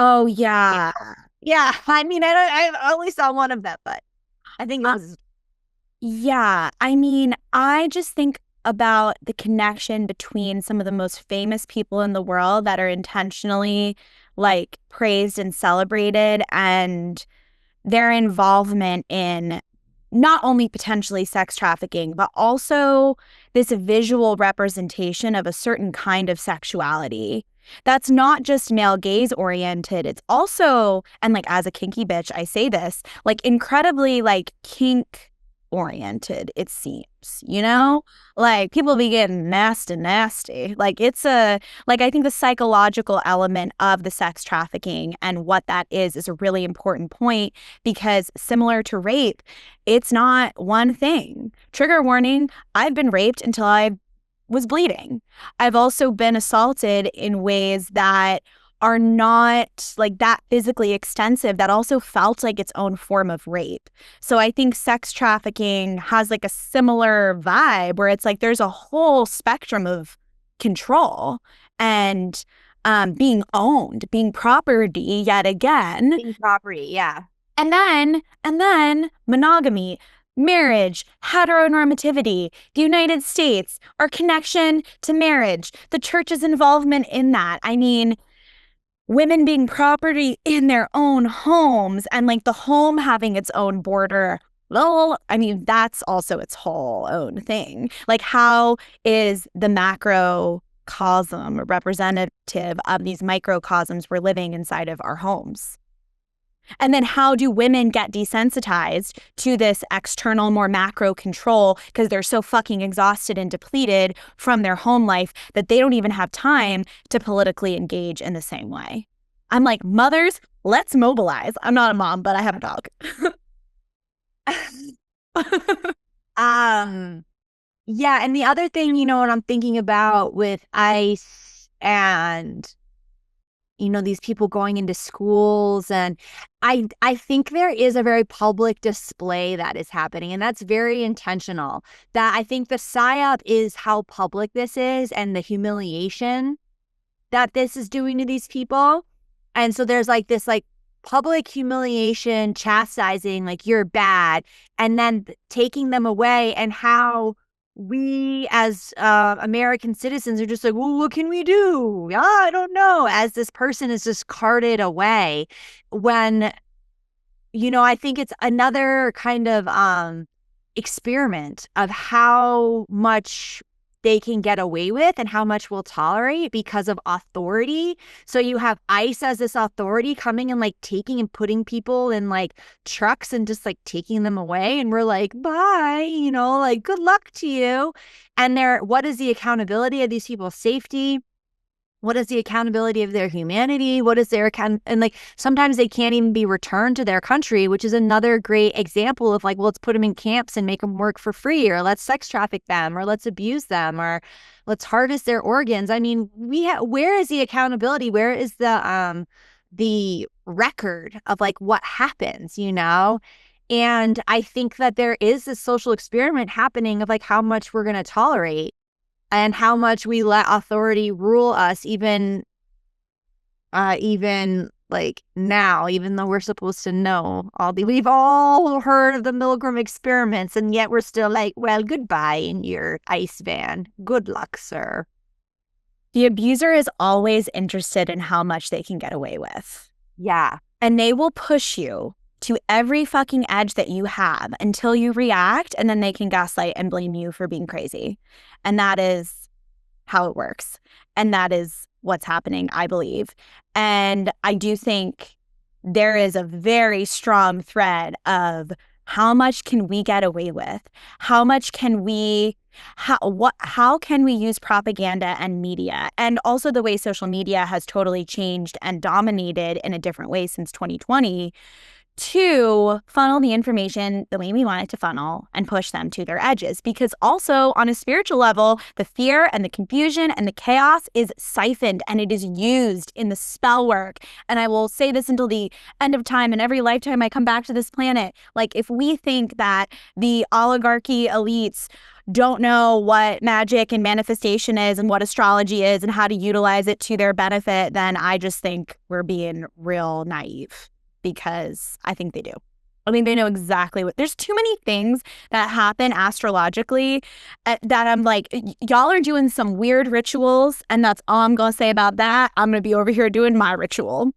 Oh yeah. Yeah. I mean, I only saw one of them, but I think it was. Yeah. I mean, I just think about the connection between some of the most famous people in the world that are intentionally like praised and celebrated and their involvement in not only potentially sex trafficking, but also this visual representation of a certain kind of sexuality that's not just male gaze oriented. It's also, and like as a kinky bitch, I say this, like incredibly like kink oriented, it seems, you know, like people be getting nasty. Like it's like I think the psychological element of the sex trafficking and what that is a really important point, because similar to rape, it's not one thing. Trigger warning, I've been raped until I was bleeding. I've also been assaulted in ways that are not like that physically extensive that also felt like its own form of rape. So I think sex trafficking has like a similar vibe where it's like there's a whole spectrum of control and being owned, being property yet again. Being property, yeah. And then monogamy, marriage, heteronormativity, the United States, our connection to marriage, the church's involvement in that. I mean, women being property in their own homes and like the home having its own border. Well, I mean, that's also its whole own thing. Like, how is the macro microcosm, representative of these microcosms we're living inside of our homes. And then how do women get desensitized to this external, more macro control because they're so fucking exhausted and depleted from their home life that they don't even have time to politically engage in the same way? I'm like, mothers, let's mobilize. I'm not a mom, but I have a dog. Yeah, and the other thing, what I'm thinking about with ICE and these people going into schools, and I think there is a very public display that is happening, and that's very intentional. That I think the psyop is how public this is and the humiliation that this is doing to these people. And so there's like this public humiliation, chastising, like you're bad, and then taking them away, and how we as American citizens are just like, well, what can we do? I don't know. As this person is just carted away, when, I think it's another kind of experiment of how much they can get away with and how much we'll tolerate because of authority. So you have ICE as this authority coming and like taking and putting people in like trucks and just like taking them away. And we're like, bye, like good luck to you. And what is the accountability of these people's safety? What is the accountability of their humanity? What is their and like sometimes they can't even be returned to their country, which is another great example of like, well, let's put them in camps and make them work for free, or let's sex traffic them, or let's abuse them, or let's harvest their organs. I mean, where is the accountability? Where is the record of like what happens, And I think that there is this social experiment happening of like how much we're going to tolerate and how much we let authority rule us, even like now, even though we're supposed to know we've all heard of the Milgram experiments, and yet we're still like, well, goodbye in your ICE van. Good luck, sir. The abuser is always interested in how much they can get away with. Yeah. And they will push you to every fucking edge that you have until you react, and then they can gaslight and blame you for being crazy. And that is how it works. And that is what's happening, I believe. And I do think there is a very strong thread of how much can we get away with? How much can we how can we use propaganda and media, and also the way social media has totally changed and dominated in a different way since 2020, to funnel the information the way we want it to funnel and push them to their edges? Because also on a spiritual level, the fear and the confusion and the chaos is siphoned and it is used in the spell work. And I will say this until the end of time, and every lifetime I come back to this planet. Like, if we think that the oligarchy elites don't know what magic and manifestation is and what astrology is and how to utilize it to their benefit, then I just think we're being real naive. Because I think they do. I mean, they know exactly there's too many things that happen astrologically that I'm like, y'all are doing some weird rituals, and that's all I'm going to say about that. I'm going to be over here doing my ritual.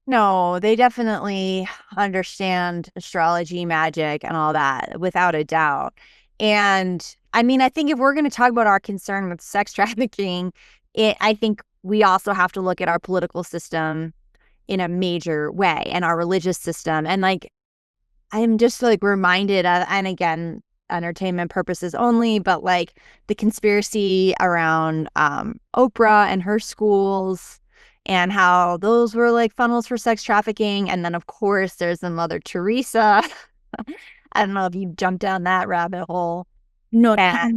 No, they definitely understand astrology, magic, and all that, without a doubt. And I mean, I think if we're going to talk about our concern with sex trafficking, I think we also have to look at our political system in a major way, and our religious system. And like, I'm just like reminded of, and again, entertainment purposes only, but like the conspiracy around Oprah and her schools, and how those were like funnels for sex trafficking. And then of course there's the Mother Teresa. I don't know if you jumped down that rabbit hole. No,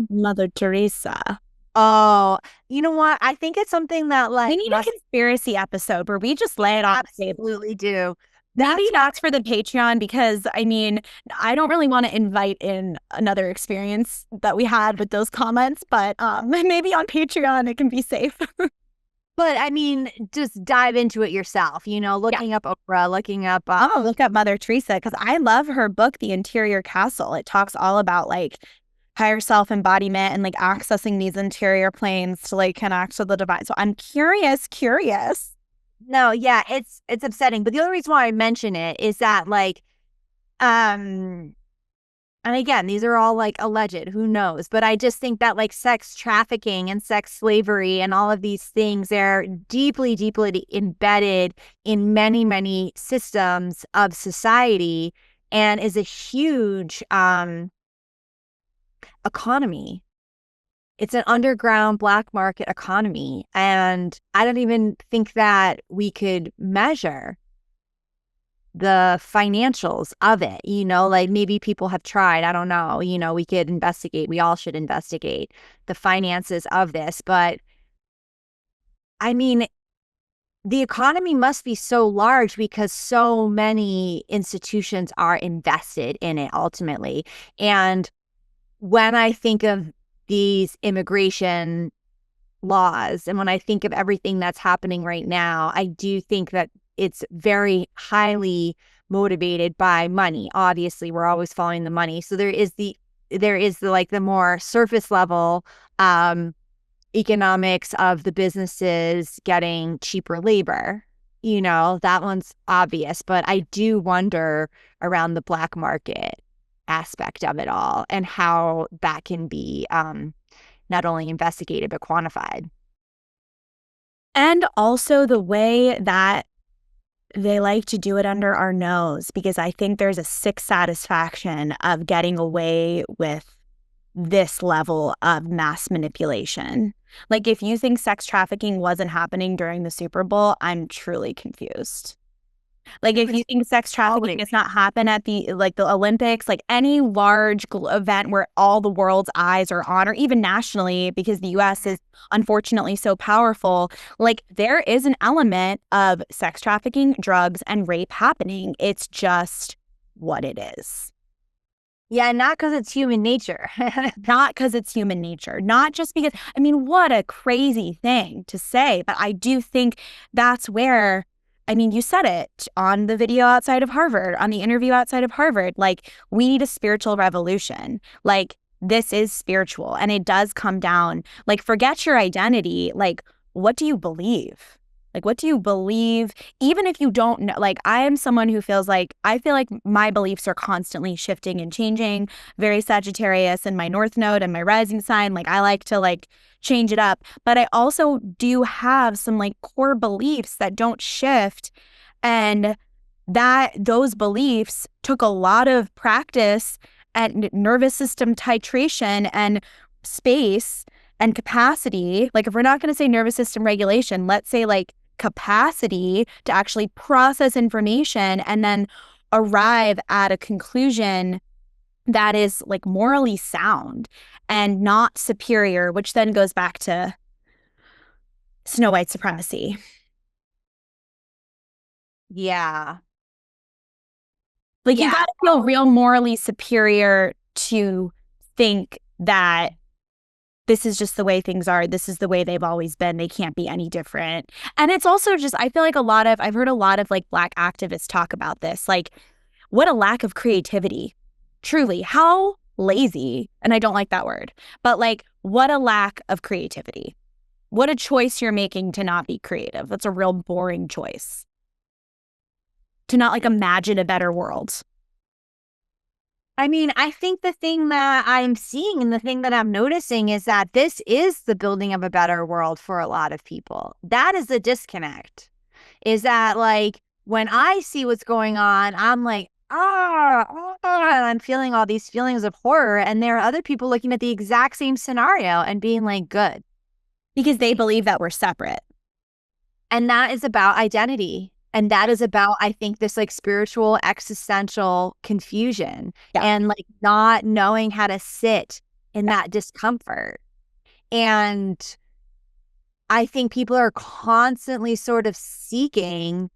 Mother Teresa. Oh, you know what? I think it's something that like we need a conspiracy episode where we just lay it on the table. Absolutely do. Maybe that's for the Patreon, because I mean, I don't really want to invite in another experience that we had with those comments, but maybe on Patreon it can be safe. But I mean, just dive into it yourself, looking up Oprah, looking up look up Mother Teresa, because I love her book, The Interior Castle. It talks all about like higher self-embodiment and like accessing these interior planes to like connect to the divine. So I'm curious. No, yeah, it's upsetting. But the only reason why I mention it is that like And again, these are all like alleged, who knows? But I just think that like sex trafficking and sex slavery and all of these things, they're deeply, deeply embedded in many, many systems of society and is a huge economy. It's an underground black market economy. And I don't even think that we could measure the financials of it, like maybe people have tried, I don't know, we could investigate, we all should investigate the finances of this. But I mean, the economy must be so large because so many institutions are invested in it ultimately. And when I think of these immigration laws and when I think of everything that's happening right now, I do think that it's very highly motivated by money. Obviously, we're always following the money. So there is the like the more surface level economics of the businesses getting cheaper labor. That one's obvious, but I do wonder around the black market aspect of it all and how that can be not only investigated but quantified. And also the way that they like to do it under our nose, because I think there's a sick satisfaction of getting away with this level of mass manipulation. Like, if you think sex trafficking wasn't happening during the Super Bowl, I'm truly confused. Like, if you think sex trafficking does not happen at the Olympics, like any large event where all the world's eyes are on, or even nationally, because the US is unfortunately so powerful, like there is an element of sex trafficking, drugs, and rape happening. It's just what it is. Yeah, not because it's human nature. Not because it's human nature. Not just because, I mean, what a crazy thing to say. But I do think that's where, I mean, you said it on the video outside of Harvard, on the interview outside of Harvard, like, we need a spiritual revolution. Like, this is spiritual. And it does come down, like, forget your identity. Like, what do you believe? Like, what do you believe? Even if you don't know, like, I am someone who feels like, I feel like my beliefs are constantly shifting and changing. Very Sagittarius and my North Node and my rising sign. Like, I like to like change it up. But I also do have some like core beliefs that don't shift. And that those beliefs took a lot of practice and nervous system titration and space and capacity. Like, if we're not going to say nervous system regulation, let's say like capacity to actually process information and then arrive at a conclusion that is like morally sound and not superior, which then goes back to Snow White supremacy. Yeah. Like, you gotta feel real morally superior to think that this is just the way things are. This is the way they've always been. They can't be any different. And it's also just, I feel like I've heard a lot of like Black activists talk about this. Like, what a lack of creativity. Truly, how lazy, and I don't like that word, but like, what a lack of creativity. What a choice you're making to not be creative. That's a real boring choice. To not like imagine a better world. I mean, I think the thing that I'm seeing and the thing that I'm noticing is that this is the building of a better world for a lot of people. That is the disconnect. Is that like when I see what's going on, I'm like, and I'm feeling all these feelings of horror. And there are other people looking at the exact same scenario and being like, good. Because they believe that we're separate. And that is about identity. And that is about, I think, this like spiritual existential confusion and like not knowing how to sit in that discomfort. And I think people are constantly sort of seeking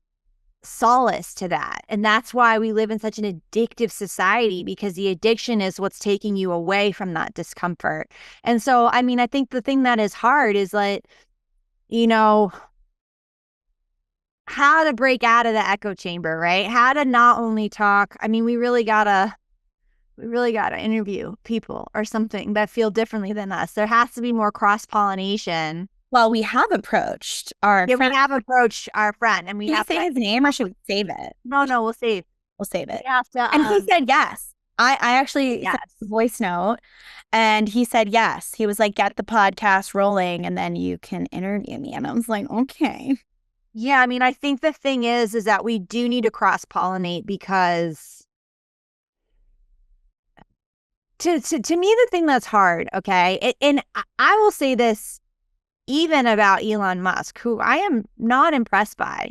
solace to that. And that's why we live in such an addictive society, because the addiction is what's taking you away from that discomfort. And so, I mean, I think the thing that is hard is like, how to break out of the echo chamber, right? How to not only talk. I mean, we really gotta interview people or something that feel differently than us. There has to be more cross-pollination. Well, we have approached our friend. We have approached our friend, and we Can have we say his name, or should we save it? No, we'll save. We'll save it. We have to, and he said yes. I actually sent a voice note and he said yes. He was like, get the podcast rolling and then you can interview me. And I was like, okay. Yeah, I mean, I think the thing is that we do need to cross-pollinate because to me, the thing that's hard, okay, and I will say this even about Elon Musk, who I am not impressed by.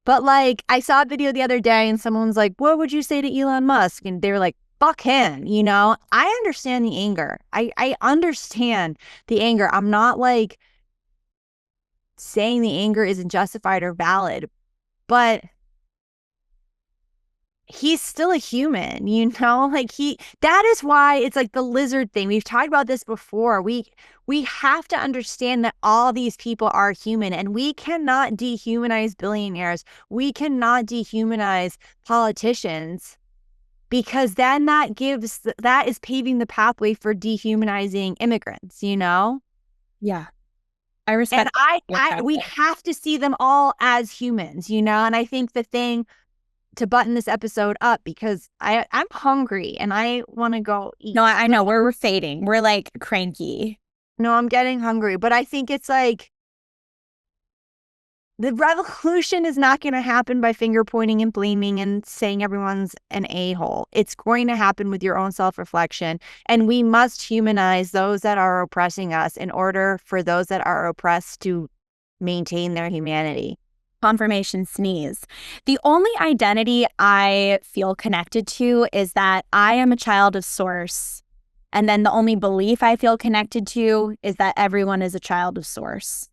But like, I saw a video the other day and someone's like, what would you say to Elon Musk? And they were like, fuck him, you know? I understand the anger. I understand the anger. I'm not like saying the anger isn't justified or valid, but he's still a human, you know? Like that is why it's like the lizard thing. We've talked about this before. We have to understand that all these people are human and we cannot dehumanize billionaires. We cannot dehumanize politicians because then that is paving the pathway for dehumanizing immigrants, you know? Yeah. I respect. And we have to see them all as humans, you know? And I think the thing to button this episode up because I'm hungry and I want to go eat. No, I know we're fading. We're like cranky. No, I'm getting hungry, but I think it's like the revolution is not going to happen by finger pointing and blaming and saying everyone's an a-hole. It's going to happen with your own self-reflection. And we must humanize those that are oppressing us in order for those that are oppressed to maintain their humanity. Confirmation sneeze. The only identity I feel connected to is that I am a child of source. And then the only belief I feel connected to is that everyone is a child of source.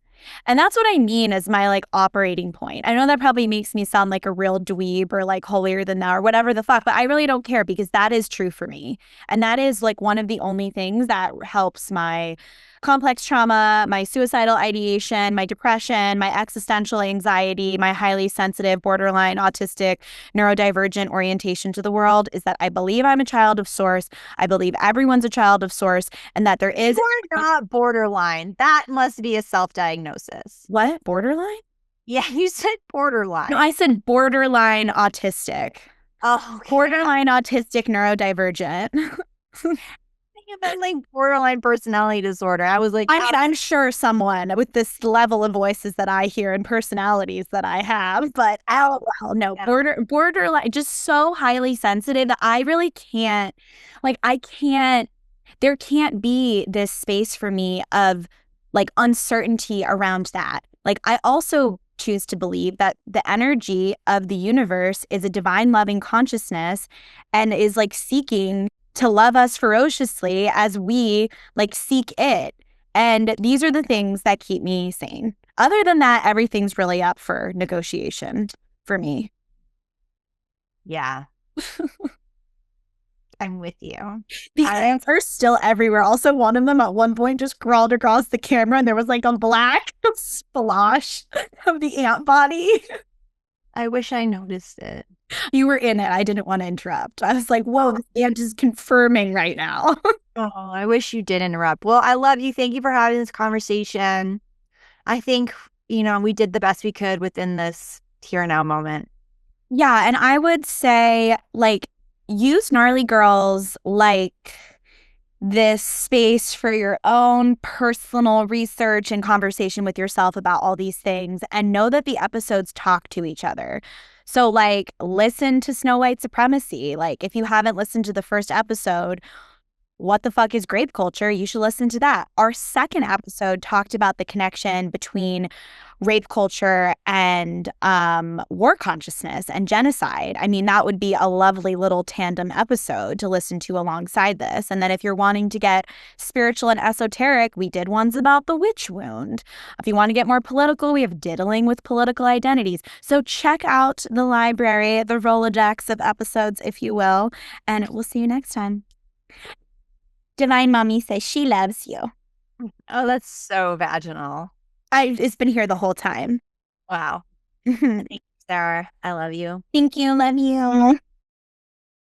And that's what I mean as my like operating point. I know that probably makes me sound like a real dweeb or like holier than thou or whatever the fuck, but I really don't care because that is true for me. And that is like one of the only things that helps my complex trauma, my suicidal ideation, my depression, my existential anxiety, my highly sensitive, borderline autistic, neurodivergent orientation to the world is that I believe I'm a child of source. I believe everyone's a child of source and that there is... You're not borderline. That must be a self-diagnosis. What? Borderline? Yeah, you said borderline. No, I said borderline autistic. Oh, okay. Borderline autistic neurodivergent. About like borderline personality disorder. I was like, I mean, I'm sure someone with this level of voices that I hear and personalities that I have, but oh well, no, yeah. Borderline, just so highly sensitive that I really can't, like, there can't be this space for me of like uncertainty around that. Like, I also choose to believe that the energy of the universe is a divine loving consciousness and is like seeking to love us ferociously as we like seek it. And these are the things that keep me sane. Other than that, everything's really up for negotiation for me. Yeah. I'm with you. The ants are still everywhere. Also, one of them at one point just crawled across the camera and there was like a black splosh of the ant body. I wish I noticed it. You were in it. I didn't want to interrupt. I was like, whoa, this ant is confirming right now. Oh, I wish you did interrupt. Well, I love you. Thank you for having this conversation. I think, you know, we did the best we could within this here and now moment. Yeah. And I would say, like, use Gnarly Girls like this space for your own personal research and conversation with yourself about all these things, and know that the episodes talk to each other. So like, listen to Snow White Supremacy. Like, if you haven't listened to the first episode, what the fuck is grape culture? You should listen to that. Our second episode talked about the connection between rape culture and war consciousness and genocide. I mean, that would be a lovely little tandem episode to listen to alongside this. And then if you're wanting to get spiritual and esoteric, we did ones about the witch wound. If you want to get more political, we have diddling with political identities. So check out the library, the Rolodex of episodes, if you will, and we'll see you next time. Divine Mommy says she loves you. Oh, that's so vaginal. It's been here the whole time. Wow. Thank you, Sarah. I love you. Thank you. Love you.